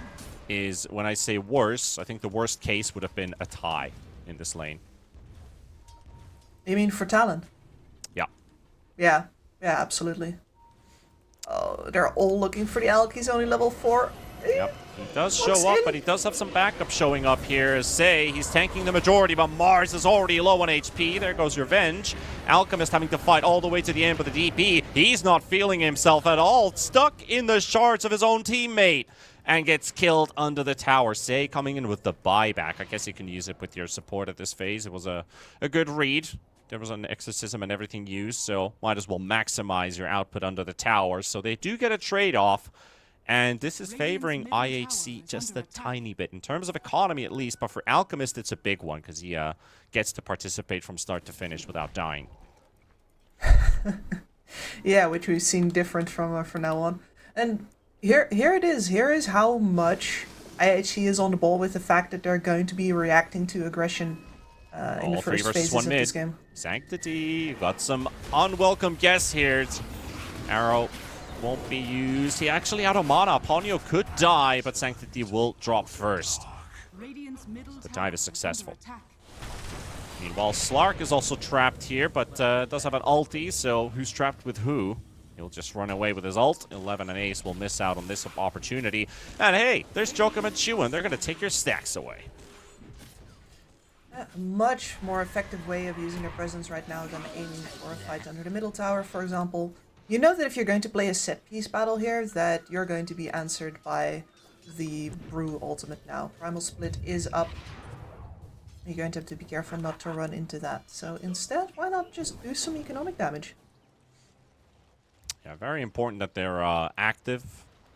is when I say worse, I think the worst case would have been a tie in this lane. You mean for Talon? Yeah. Yeah, absolutely. Oh, they're all looking for the Alk. He's only level 4. Yep, he does show up, but he does have some backup showing up here. Say he's tanking the majority, but Mars is already low on HP. There goes Revenge. Alchemist having to fight all the way to the end with the DP. He's not feeling himself at all. Stuck in the shards of his own teammate. And gets killed under the tower. Say coming in with the buyback. I guess you can use it with your support at this phase. It was a good read. There was an exorcism and everything used, so might as well maximize your output under the tower. So they do get a trade-off. And this is favoring IHC just a tiny bit, in terms of economy at least. But for Alchemist, it's a big one, because he gets to participate from start to finish without dying. Yeah, which we've seen different from now on. And here it is. Here is how much IHC is on the ball with the fact that they're going to be reacting to aggression in the first phases of this game. Sanctity, got some unwelcome guests here. Arrow won't be used. He actually out of mana. Ponyo could die, but Sanctity will drop first. The dive is successful. Meanwhile, Slark is also trapped here, but does have an ulti, so who's trapped with who? He'll just run away with his ult. 11 and Ace will miss out on this opportunity. And hey, there's Jokum and Chuan. They're going to take your stacks away. A much more effective way of using their presence right now than aiming for a fight under the middle tower, for example. You know that if you're going to play a set-piece battle here, that you're going to be answered by the Brew ultimate now. Primal Split is up. You're going to have to be careful not to run into that. So instead, why not just do some economic damage? Yeah, very important that they're active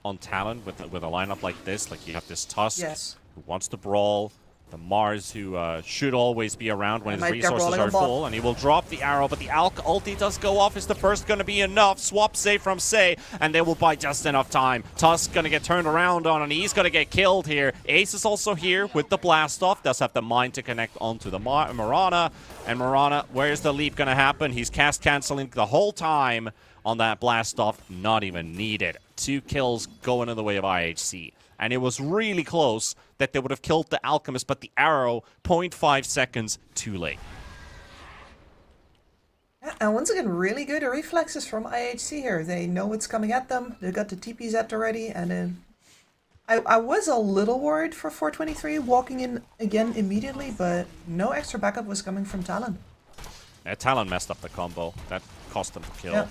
on Talon with a lineup like this. Like you have this Tusk Yes. who wants to brawl, the Mars who should always be around when his might get resources brawling are on bot. full, and he will drop the arrow, but the Alk ulti does go off. Is the first going to be enough? Swap save from Sei, and they will buy just enough time. Tusk going to get turned around on, and he's going to get killed here. Ace is also here with the blast off. Does have the mind to connect onto the Mirana, and Mirana, where's the leap going to happen? He's cast canceling the whole time on that blast off. Not even needed. 2 kills going in the way of IHC. And it was really close that they would have killed the Alchemist, but the arrow, 0.5 seconds too late. Yeah, and once again, really good reflexes from IHC here. They know what's coming at them. They got the TP set already, and I was a little worried for 423 walking in again immediately, but no extra backup was coming from Talon. Talon messed up the combo. That cost them the kill. Yeah.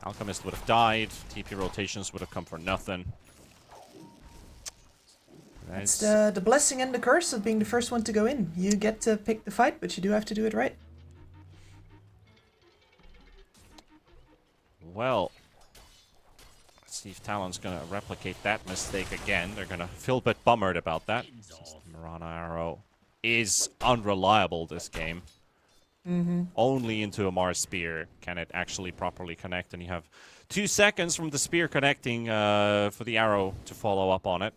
Alchemist would have died. TP rotations would have come for nothing. It's the blessing and the curse of being the first one to go in. You get to pick the fight, but you do have to do it right. Well, let's see if Talon's going to replicate that mistake again. They're going to feel a bit bummered about that. Mirana arrow is unreliable this game. Only into a Mars spear can it actually properly connect, and you have 2 seconds from the spear connecting for the arrow to follow up on it.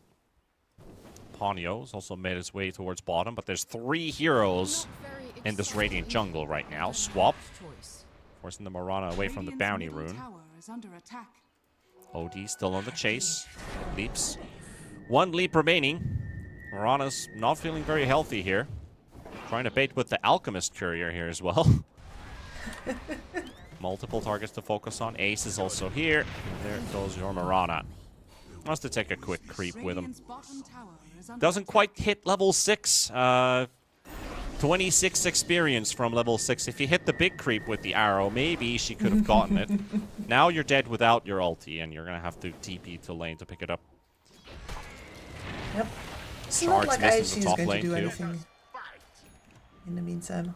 Ponyo's also made his way towards bottom, but there's 3 heroes in this Radiant jungle right now. Swap, forcing the Mirana away from the bounty rune. OD still on the chase. Leaps. 1 leap remaining. Mirana's not feeling very healthy here. Trying to bait with the Alchemist Courier here as well. Multiple targets to focus on. Ace is also here. And there goes your Mirana. Wants to take a quick creep with him. Doesn't quite hit level 6. 26 experience from level 6. If you hit the big creep with the arrow, maybe she could have gotten it. Now you're dead without your ulti, and you're going to have to TP to lane to pick it up. Yep. It's Shards not like IHC missing is the top going to lane do too. anything in the meantime.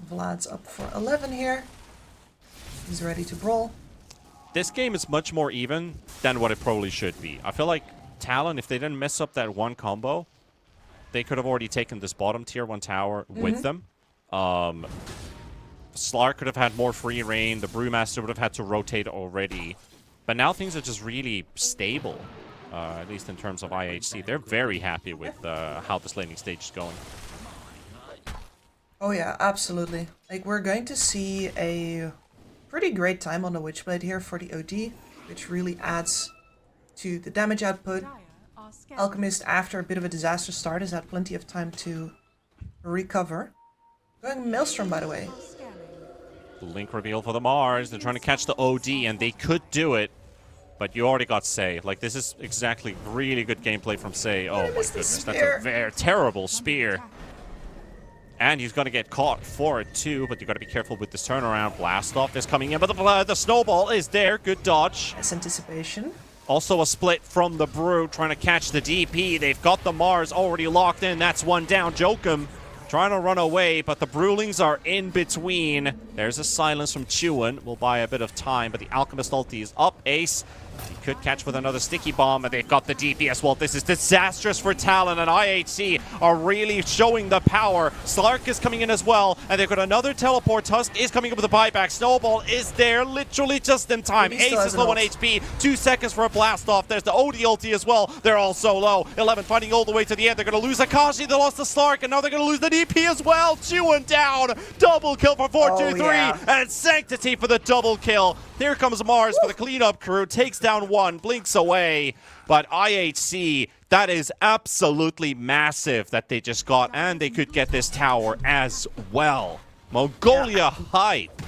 Vlad's up for 11 here. He's ready to brawl. This game is much more even than what it probably should be. I feel like Talon, if they didn't mess up that 1 combo, they could have already taken this bottom tier 1 tower with them. Slark could have had more free reign. The Brewmaster would have had to rotate already. But now things are just really stable, at least in terms of IHC. They're very happy with how this laning stage is going. Oh yeah, absolutely. Like, we're going to see a pretty great time on the Witchblade here for the OD, which really adds to the damage output. Alchemist, after a bit of a disaster start, has had plenty of time to recover. Going Maelstrom, by the way. Link reveal for the Mars. They're trying to catch the OD, and they could do it. But you already got Sei. Like, this is exactly really good gameplay from Sei. Oh my goodness, that's a very terrible spear. And he's going to get caught for it too, but you got to be careful with this turnaround. Blast off is coming in, but the snowball is there. Good dodge. Nice anticipation. Also a split from the Brew, trying to catch the DP. They've got the Mars already locked in. That's 1 down. Jokum trying to run away, but the Brewlings are in between. There's a silence from Chewin. Will buy a bit of time, but the Alchemist ulti is up. Ace, he could catch with another sticky bomb, and they've got the DP as well. This is disastrous for Talon, and IHC are really showing the power. Slark is coming in as well, and they've got another teleport. Tusk is coming up with a buyback. Snowball is there, literally just in time. Ace is low on HP. 2 seconds for a blast off. There's the OD ulti as well. They're all so low. 11 fighting all the way to the end. They're going to lose Akashi. They lost the Slark, and now they're going to lose the DP as well. Chewin down. Double kill for 423, and Sanctity for the double kill. Here comes Mars for the cleanup crew. Takes down 1, blinks away. But IHC, that is absolutely massive that they just got. And they could get this tower as well. Mongolia hype.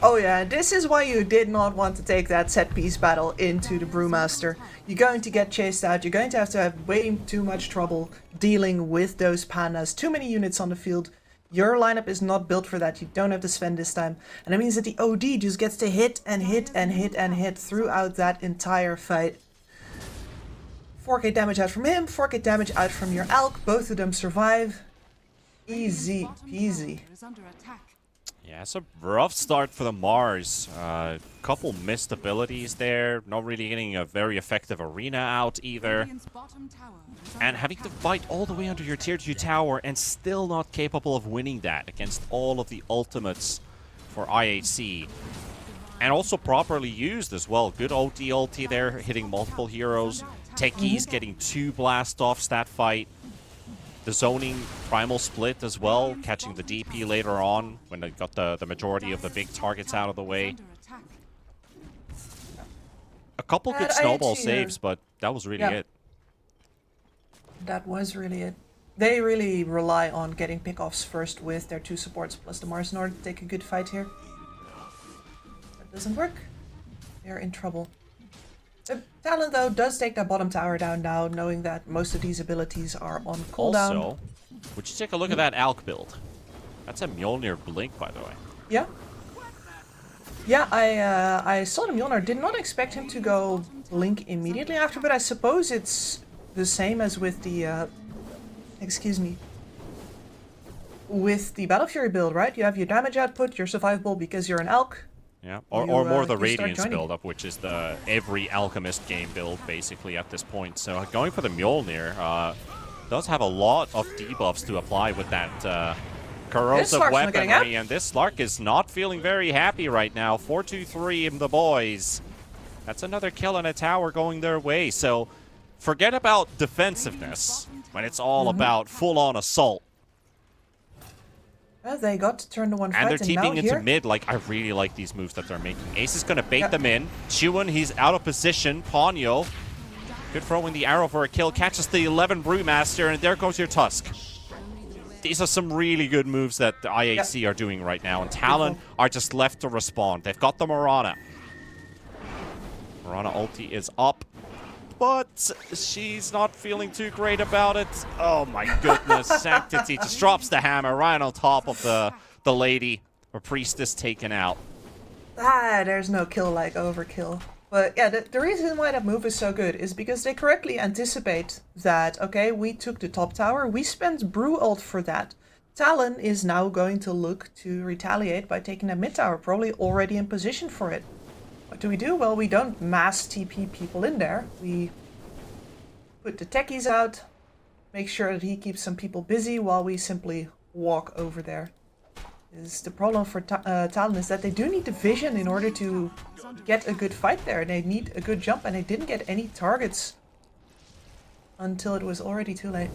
Oh yeah, this is why you did not want to take that set piece battle into the Brewmaster. You're going to get chased out. You're going to have way too much trouble dealing with those pandas. Too many units on the field. Your lineup is not built for that. You don't have to spend this time. And that means that the OD just gets to hit and hit and hit and hit throughout that entire fight. 4k damage out from him, 4k damage out from your Alk. Both of them survive. Easy peasy. Yeah, it's a rough start for the Mars. Couple missed abilities there. Not really getting a very effective arena out either. And having to fight all the way under your tier 2 tower and still not capable of winning that against all of the ultimates for IHC. And also properly used as well. Good ulti there, hitting multiple heroes. Techies getting 2 blast-offs that fight. The zoning primal split as well, catching the DP later on when they got the majority of the big targets out of the way. A couple good snowball saves, but that was really it. That was really it. They really rely on getting pickoffs first with their 2 supports plus the Mars in order to take a good fight here. That doesn't work. They're in trouble. Talon, though, does take that bottom tower down now, knowing that most of these abilities are on cooldown. Also, would you take a look at that Alk build? That's a Mjolnir Blink, by the way. Yeah. Yeah, I saw the Mjolnir. Did not expect him to go Blink immediately after, but I suppose it's the same as with the, with the Battle Fury build, right? You have your damage output, you're survivable because you're an Alk. Yeah, or more the Radiance build-up, which is the every Alchemist game build, basically, at this point. So going for the Mjolnir does have a lot of debuffs to apply with that corrosive weaponry, and this Slark is not feeling very happy right now. 4-2-3 in the boys. That's another kill and a tower going their way, so forget about defensiveness when it's all about full-on assault. Well, they got to turn to one fight, and they're TPing into here, mid. Like, I really like these moves that they're making. Ace is going to bait them in. Chuan, he's out of position. Ponyo, good throwing the arrow for a kill. Catches the 11 Brewmaster, and there goes your Tusk. These are some really good moves that the IHC are doing right now, and Talon are just left to respond. They've got the Morana. Morana ulti is up, but she's not feeling too great about it. Oh my goodness, Sanctity just drops the hammer right on top of the lady. Or priestess taken out. There's no kill like overkill. But yeah, the reason why that move is so good is because they correctly anticipate that, okay, we took the top tower, we spent brew ult for that. Talon is now going to look to retaliate by taking the mid tower, probably already in position for it. What do we do? Well, we don't mass TP people in there. We put the techies out, make sure that he keeps some people busy while we simply walk over there. The problem for Talon is that they do need the vision in order to get a good fight there. They need a good jump, and they didn't get any targets until it was already too late.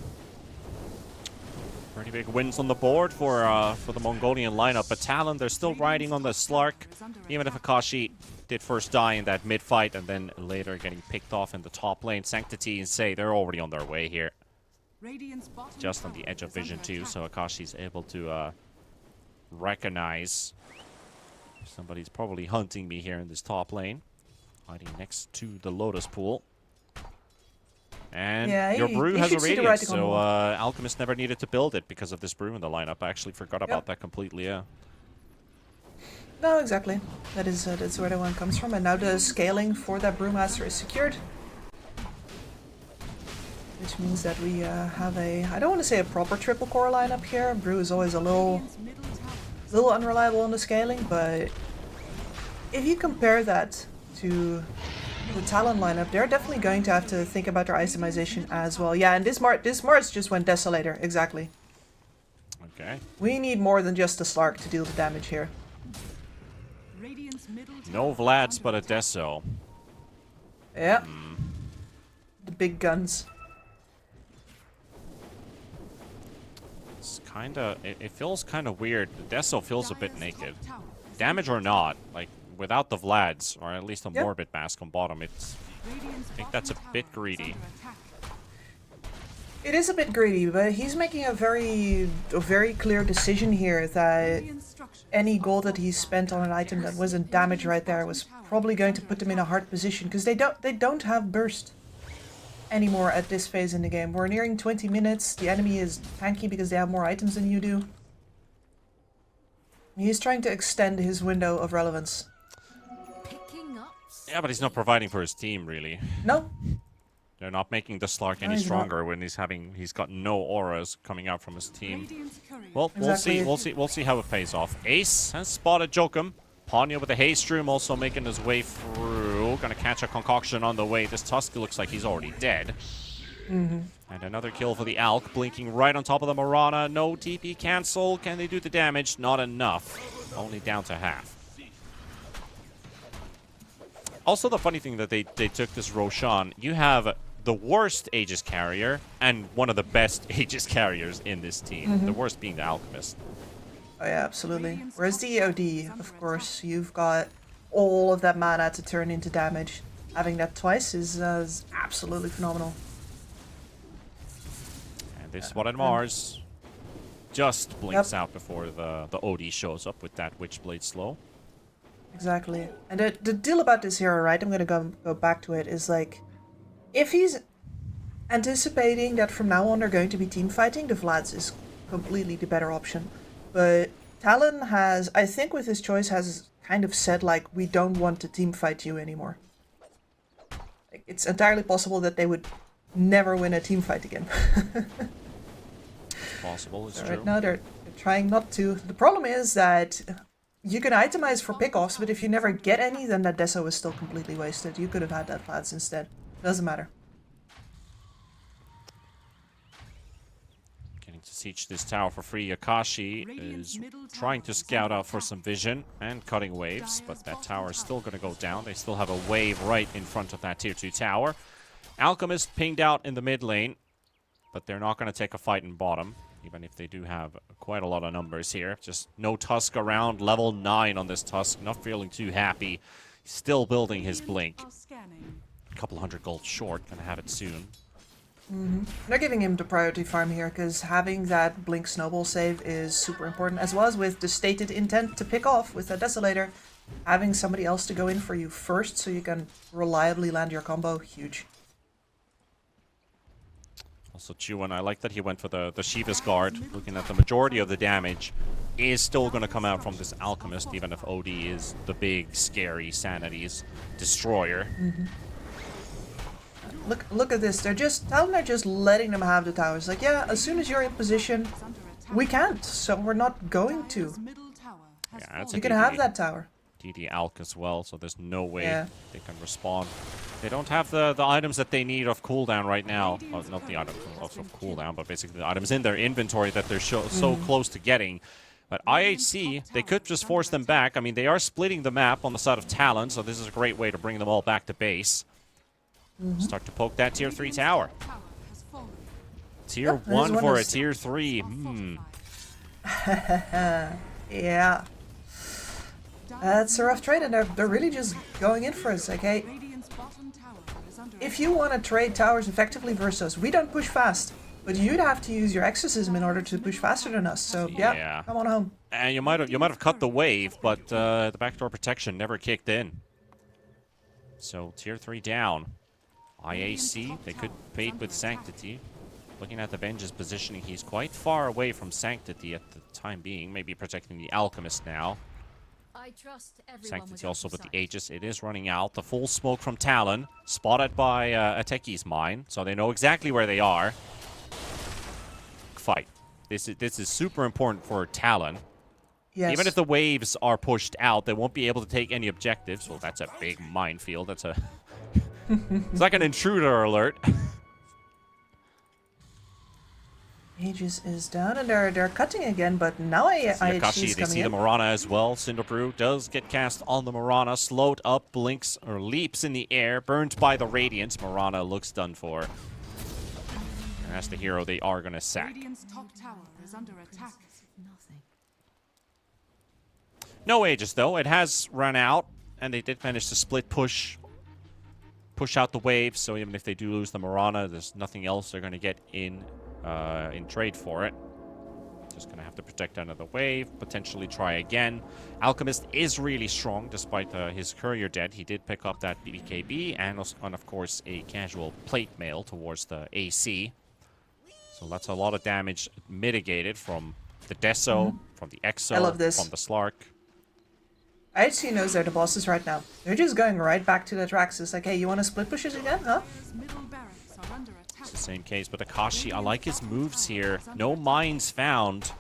Pretty big wins on the board for the Mongolian lineup, but Talon, they're still riding on the Slark, even if Akashi did first die in that mid-fight and then later getting picked off in the top lane. Sanctity and Say, they're already on their way here. Just on the edge of vision too, so Akashi's able to recognize somebody's probably hunting me here in this top lane. Hiding next to the Lotus Pool. And yeah, your brew has a radiance, so Alchemist never needed to build it because of this brew in the lineup. I actually forgot about that completely, yeah. No, exactly. That's where the one comes from. And now the scaling for that Brewmaster is secured. Which means that we have a, I don't want to say a proper triple core lineup here. Brew is always a little unreliable on the scaling, but if you compare that to the Talon lineup, they're definitely going to have to think about their itemization as well. Yeah, and this Mars just went Desolator, exactly. Okay. We need more than just a Slark to deal the damage here. No Vlads, but a Deso. Yeah. The big guns. It's kinda, it feels kinda weird. The Deso feels a bit naked. Damage or not, like, without the Vlads, or at least a Morbid Mask on bottom, I think that's a bit greedy. It is a bit greedy, but he's making a very clear decision here that any gold that he spent on an item that wasn't damage right there was probably going to put them in a hard position, because they don't have burst anymore at this phase in the game. We're nearing 20 minutes. The enemy is tanky because they have more items than you do. He's trying to extend his window of relevance. Yeah, but he's not providing for his team, really. No. They're not making the Slark any stronger when he's got no auras coming out from his team. Well, we'll see how it pays off. Ace has spotted Jokum. Panya with the Haystream also making his way through. Gonna catch a concoction on the way. This Tusk looks like he's already dead. And another kill for the Alk, blinking right on top of the Mirana. No TP cancel. Can they do the damage? Not enough. Only down to half. Also, the funny thing that they took this Roshan. You have the worst Aegis carrier and one of the best Aegis carriers in this team. The worst being the Alchemist. Oh yeah, absolutely. Whereas the EOD, of course, you've got all of that mana to turn into damage. Having that twice is absolutely phenomenal. And this Spotted Mars just blinks out before the OD shows up with that Witchblade slow. Exactly. And the deal about this hero, right, I'm going to go back to it, is like, if he's anticipating that from now on they're going to be team fighting, the Vlads is completely the better option. But Talon has, I think with his choice, has kind of said, like, we don't want to team fight you anymore. Like, it's entirely possible that they would never win a team fight again. Possible, it's true. Right now they're trying not to. The problem is that you can itemize for pickoffs, but if you never get any, then that Deso is still completely wasted. You could have had that Vlads instead. Doesn't matter. Getting to siege this tower for free. Akashi is trying to scout out for some vision and cutting waves, but that tower is still going to go down. They still have a wave right in front of that tier 2 tower. Alchemist pinged out in the mid lane, but they're not going to take a fight in bottom, even if they do have quite a lot of numbers here. Just no Tusk around. Level 9 on this Tusk. Not feeling too happy. Still building his blink. A couple hundred gold short. Gonna have it soon. They're giving him the priority farm here because having that blink snowball save is super important, as well as with the stated intent to pick off with that Desolator. Having somebody else to go in for you first so you can reliably land your combo, huge. Also, Chuan, I like that he went for the Shiva's Guard. Looking at the majority of the damage is still going to come out from this Alchemist, even if OD is the big, scary Sanity's destroyer. Look at this. Talon are just letting them have the towers. Like, yeah, as soon as you're in position, we can't, so we're not going to. Yeah, that's you can have that tower. DD Alk as well, so there's no way they can respond. They don't have the items that they need of cooldown right now. Well, not the items of cooldown, but basically the items in their inventory that they're so close to getting. But IHC, they could just force them back. I mean, they are splitting the map on the side of Talon, so this is a great way to bring them all back to base. Start to poke that tier 3 tower. Tier 1 for a tier 3. Yeah. That's a rough trade, and they're really just going in for us, okay? If you want to trade towers effectively versus us, we don't push fast. But you'd have to use your exorcism in order to push faster than us, so yeah. Come on home. And you might have cut the wave, but the backdoor protection never kicked in. So tier 3 down. IHC, they could bait with Sanctity. Looking at the Venge's positioning, he's quite far away from Sanctity at the time being. Maybe protecting the Alchemist now. I trust Sanctity also with the Aegis. It is running out. The full smoke from Talon. Spotted by a Techie's mine, so they know exactly where they are. Fight. This is super important for Talon. Yes. Even if the waves are pushed out, they won't be able to take any objectives. Well, that's a big minefield. That's a... It's like an intruder alert. Aegis is down, and they're cutting again, but now IHC is they coming see in. the Mirana as well. Cinderbrew does get cast on the Mirana. Slowed up, blinks, or leaps in the air. Burned by the Radiance. Mirana looks done for. And that's the hero they are going to sack. Top tower is under attack. No Aegis, though. It has run out, and they did manage to split push out the waves, so even if they do lose the Mirana, there's nothing else they're going to get in trade for it. Just going to have to protect another wave, potentially try again. Alchemist is really strong, despite his courier dead. He did pick up that BBKB, and of course a casual plate mail towards the AC. So that's a lot of damage mitigated from the Deso, from the Exo, I love this. from the Slark. IHC knows they're the bosses right now. They're just going right back to the tracks. It's like, hey, you want to split pushes again, huh? It's the same case, but Akashi, I like his moves here. No mines found.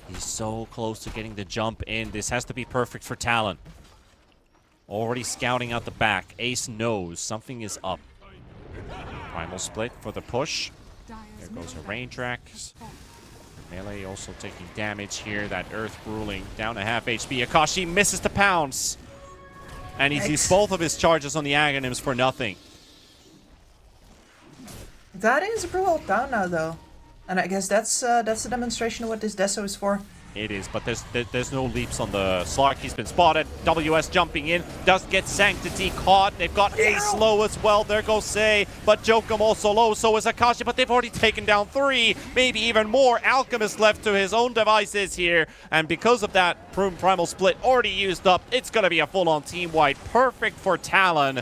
He's so close to getting the jump in. This has to be perfect for Talon. Already scouting out the back. Ace knows something is up. Primal split for the push. There goes a range axe. Melee also taking damage here. That earth ruling down to half HP. Akashi misses the pounce. And he sees both of his charges on the Aghanims for nothing. That is a brutal down now, though. And I guess that's a demonstration of what this Deso is for. It is, but there's no leaps on the Slark. He's been spotted. WS jumping in. Does get Sanctity caught. They've got Ace low as well. There goes Sei. But Jokum also low. So is Akashi. But they've already taken down 3. Maybe even more. Alchemist left to his own devices here. And because of that, Primal Split already used up. It's going to be a full-on team wipe. Perfect for Talon.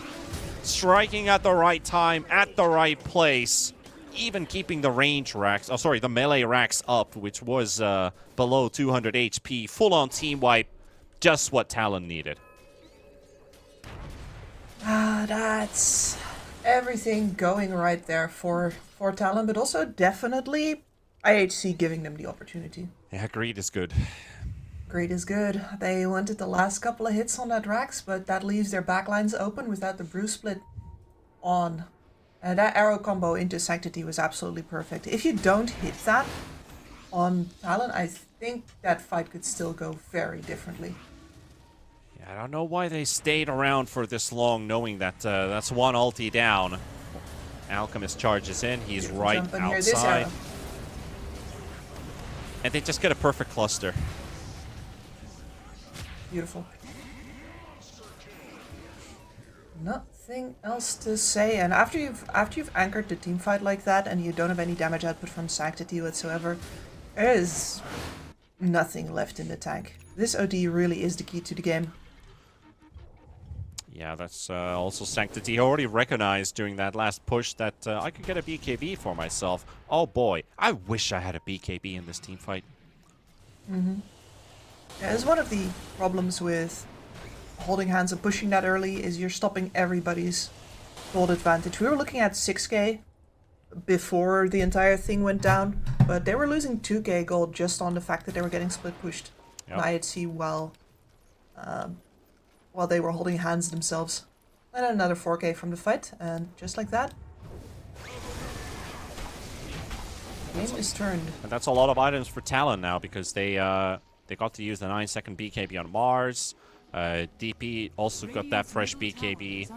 Striking at the right time, at the right place. Even keeping the range racks, the melee racks up, which was below 200 HP. Full-on team wipe, just what Talon needed. That's everything going right there for Talon, but also definitely IHC giving them the opportunity. Yeah, greed is good. Greed is good. They wanted the last couple of hits on that Rax, but that leaves their backlines open without the Brew Split on. And that arrow combo into Sanctity was absolutely perfect. If you don't hit that on Talon, I think that fight could still go very differently. Yeah, I don't know why they stayed around for this long, knowing that that's one ulti down. Alchemist charges in. He's right outside. And they just get a perfect cluster. Beautiful. Nothing else to say. And after you've anchored the team fight like that, and you don't have any damage output from Sanctity whatsoever, there is nothing left in the tank. This OD really is the key to the game. Yeah, that's also Sanctity. He already recognized during that last push that I could get a BKB for myself. Oh boy, I wish I had a BKB in this team fight. Yeah, it's one of the problems with holding hands and pushing that early is you're stopping everybody's gold advantage. We were looking at 6k before the entire thing went down, but they were losing 2k gold just on the fact that they were getting split pushed on IHC while they were holding hands themselves. And another 4k from the fight, and just like that, game is turned. And that's a lot of items for Talon now, because they got to use the 9-second BKB on Mars. DP also got that fresh BKB.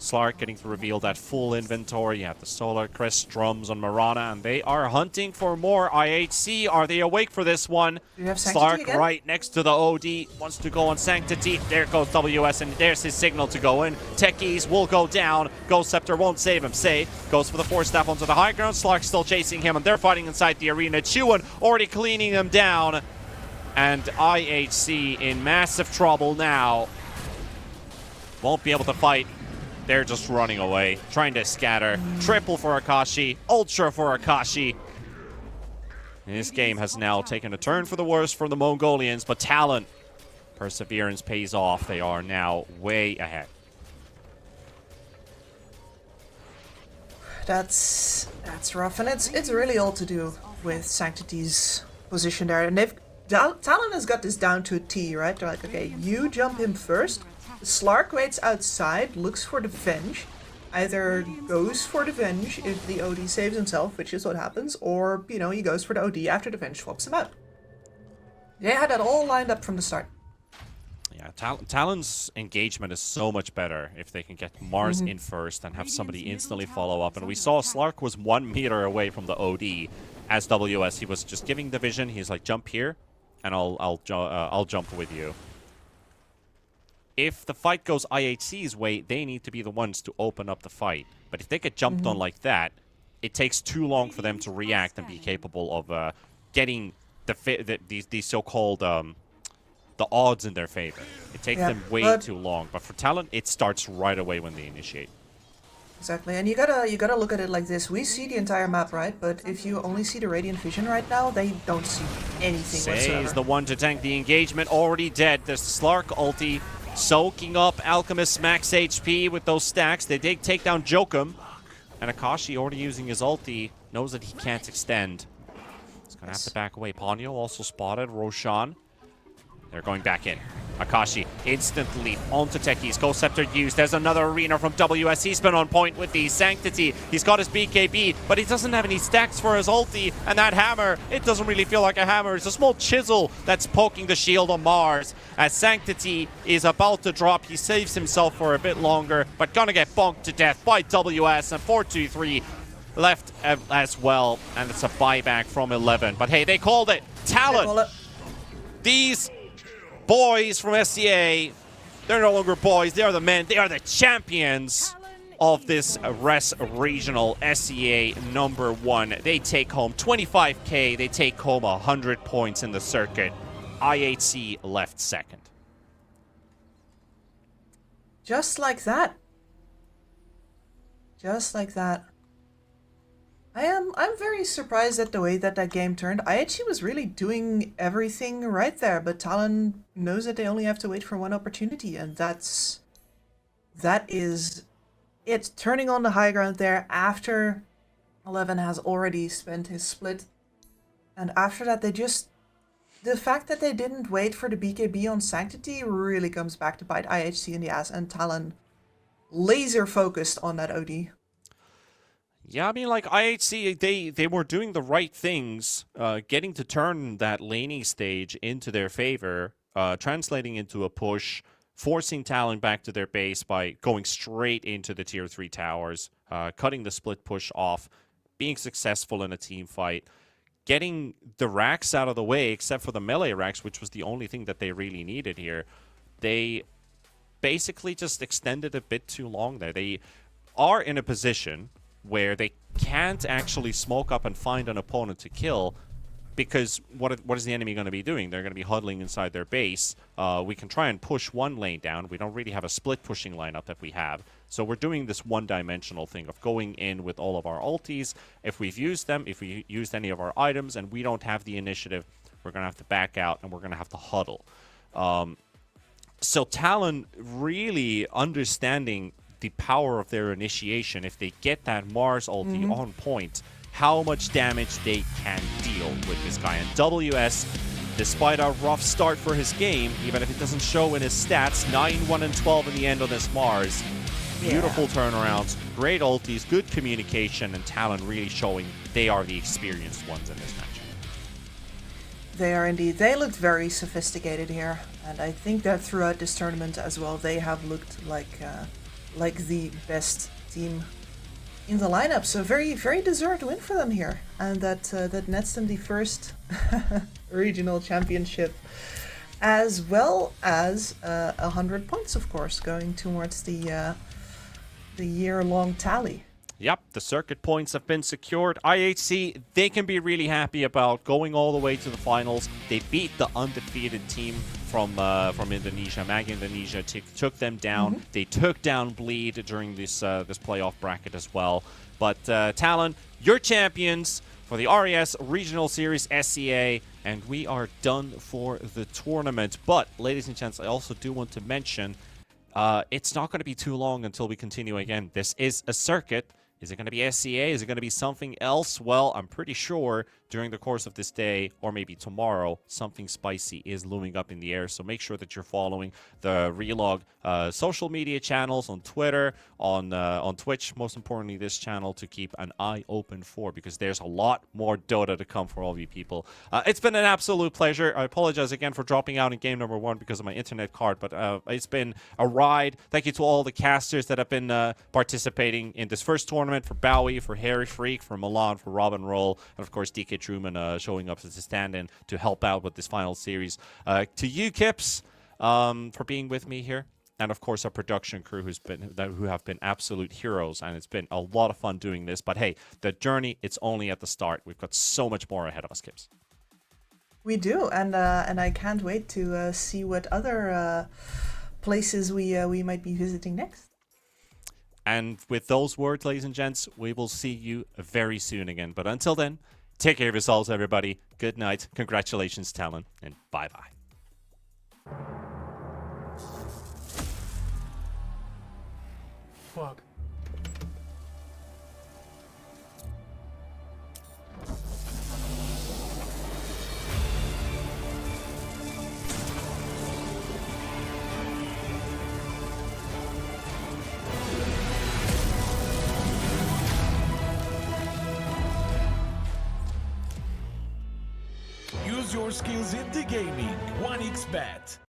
Slark getting to reveal that full inventory. You have the Solar Crest drums on Mirana, and they are hunting for more. IHC, are they awake for this one? Slark right next to the OD, wants to go on Sanctity. There goes WS, and there's his signal to go in. Techies will go down. Ghost Scepter won't save him. Sei goes for the Force Staff onto the high ground. Slark still chasing him, and they're fighting inside the arena. Chuan already cleaning him down. And IHC in massive trouble now. Won't be able to fight. They're just running away, trying to scatter. Triple for Akashi, ultra for Akashi. This game has now taken a turn for the worse for the Mongolians, but Talon, perseverance pays off. They are now way ahead. That's rough, and it's really all to do with Sanctity's position there, and Talon has got this down to a T, right? They're like, okay, you jump him first. The Slark waits outside, looks for the Venge. Either goes for the Venge if the OD saves himself, which is what happens, or, you know, he goes for the OD after the Venge swaps him out. They had that all lined up from the start. Yeah, Talon's engagement is so much better if they can get Mars in first and have somebody instantly follow up. And we saw Slark was 1 meter away from the OD as WS. He was just giving the vision. He's like, jump here, and I'll jump with you. If the fight goes IHC's way, they need to be the ones to open up the fight. But if they get jumped on like that, it takes too long for them to react and be capable of getting these so-called the odds in their favor. It takes them way too long. But for Talon, it starts right away when they initiate. Exactly, and you gotta look at it like this. We see the entire map, right? But if you only see the Radiant Vision right now, they don't see anything whatsoever. Sei is the one to tank the engagement, already dead. There's the Slark ulti, soaking up Alchemist's max HP with those stacks. They did take down Jokum. And Akashi already using his ulti, knows that he can't extend. He's going to have to back away. Ponyo also spotted Roshan. They're going back in. Akashi instantly onto Techies. Ghost Scepter used. There's another arena from WS. He's been on point with the Sanctity. He's got his BKB, but he doesn't have any stacks for his ulti. And that hammer, it doesn't really feel like a hammer. It's a small chisel that's poking the shield on Mars. As Sanctity is about to drop, he saves himself for a bit longer, but gonna get bonked to death by WS. And 4-2-3 left as well. And it's a buyback from 11. But hey, they called it. Talon. These boys from SCA, they're no longer boys, they are the men, they are the champions of this RES Regional SCA #1. They take home 25k, they take home 100 points in the circuit. IHC left second. Just like that. Just like that. I'm very surprised at the way that game turned. IHC was really doing everything right there, but Talon knows that they only have to wait for one opportunity, and that is it. Turning on the high ground there after 11 has already spent his split, and after that the fact that they didn't wait for the BKB on Sanctity really comes back to bite IHC in the ass, and Talon laser focused on that OD. Yeah, I mean, like, IHC, they were doing the right things, getting to turn that laning stage into their favor, translating into a push, forcing Talon back to their base by going straight into the tier 3 towers, cutting the split push off, being successful in a team fight, getting the racks out of the way, except for the melee racks, which was the only thing that they really needed here. They basically just extended a bit too long there. They are in a position where they can't actually smoke up and find an opponent to kill, because what is the enemy going to be doing? They're going to be huddling inside their base. We can try and push one lane down. We don't really have a split pushing lineup that we have. So we're doing this one-dimensional thing of going in with all of our ultis. If we've used them, if we used any of our items and we don't have the initiative, we're going to have to back out and we're going to have to huddle. So Talon really understanding the power of their initiation. If they get that Mars ulti on point, how much damage they can deal with this guy. And WS, despite a rough start for his game, even if it doesn't show in his stats, 9-1-12 in the end on this Mars. Beautiful turnarounds, great ultis, good communication, and Talon really showing they are the experienced ones in this match. They are indeed. They looked very sophisticated here, and I think that throughout this tournament as well, they have looked like the best team in the lineup. So very, very deserved win for them here, and that nets them the first regional championship, as well as 100 points, of course, going towards the year-long tally. Yep, the circuit points have been secured. IHC, they can be really happy about going all the way to the finals. They beat the undefeated team from Indonesia. Mag Indonesia took them down. They took down Bleed during this playoff bracket as well. But Talon, you're champions for the RES Regional Series SCA, and we are done for the tournament. But, ladies and gents, I also do want to mention it's not going to be too long until we continue again. This is a circuit. Is it going to be SCA? Is it going to be something else? Well, I'm pretty sure during the course of this day, or maybe tomorrow, something spicy is looming up in the air. So make sure that you're following the Relog social media channels on Twitter, on Twitch, most importantly this channel, to keep an eye open for, because there's a lot more Dota to come for all of you people. It's been an absolute pleasure. I apologize again for dropping out in game number 1 because of my internet card, but it's been a ride. Thank you to all the casters that have been participating in this first tournament, for Bowie, for Harry Freak, for Milan, for Robin Roll, and of course DK Truman showing up as a stand-in to help out with this final series. To you, Kips, for being with me here, and of course our production crew who have been absolute heroes, and it's been a lot of fun doing this. But hey, the journey, it's only at the start. We've got so much more ahead of us, Kips. We do, and I can't wait to see what other places we might be visiting next. And with those words, ladies and gents, we will see you very soon again. But until then, take care of yourselves, everybody. Good night. Congratulations, Talon. And bye-bye. Fuck. Use your skills in the gaming. 1xBet.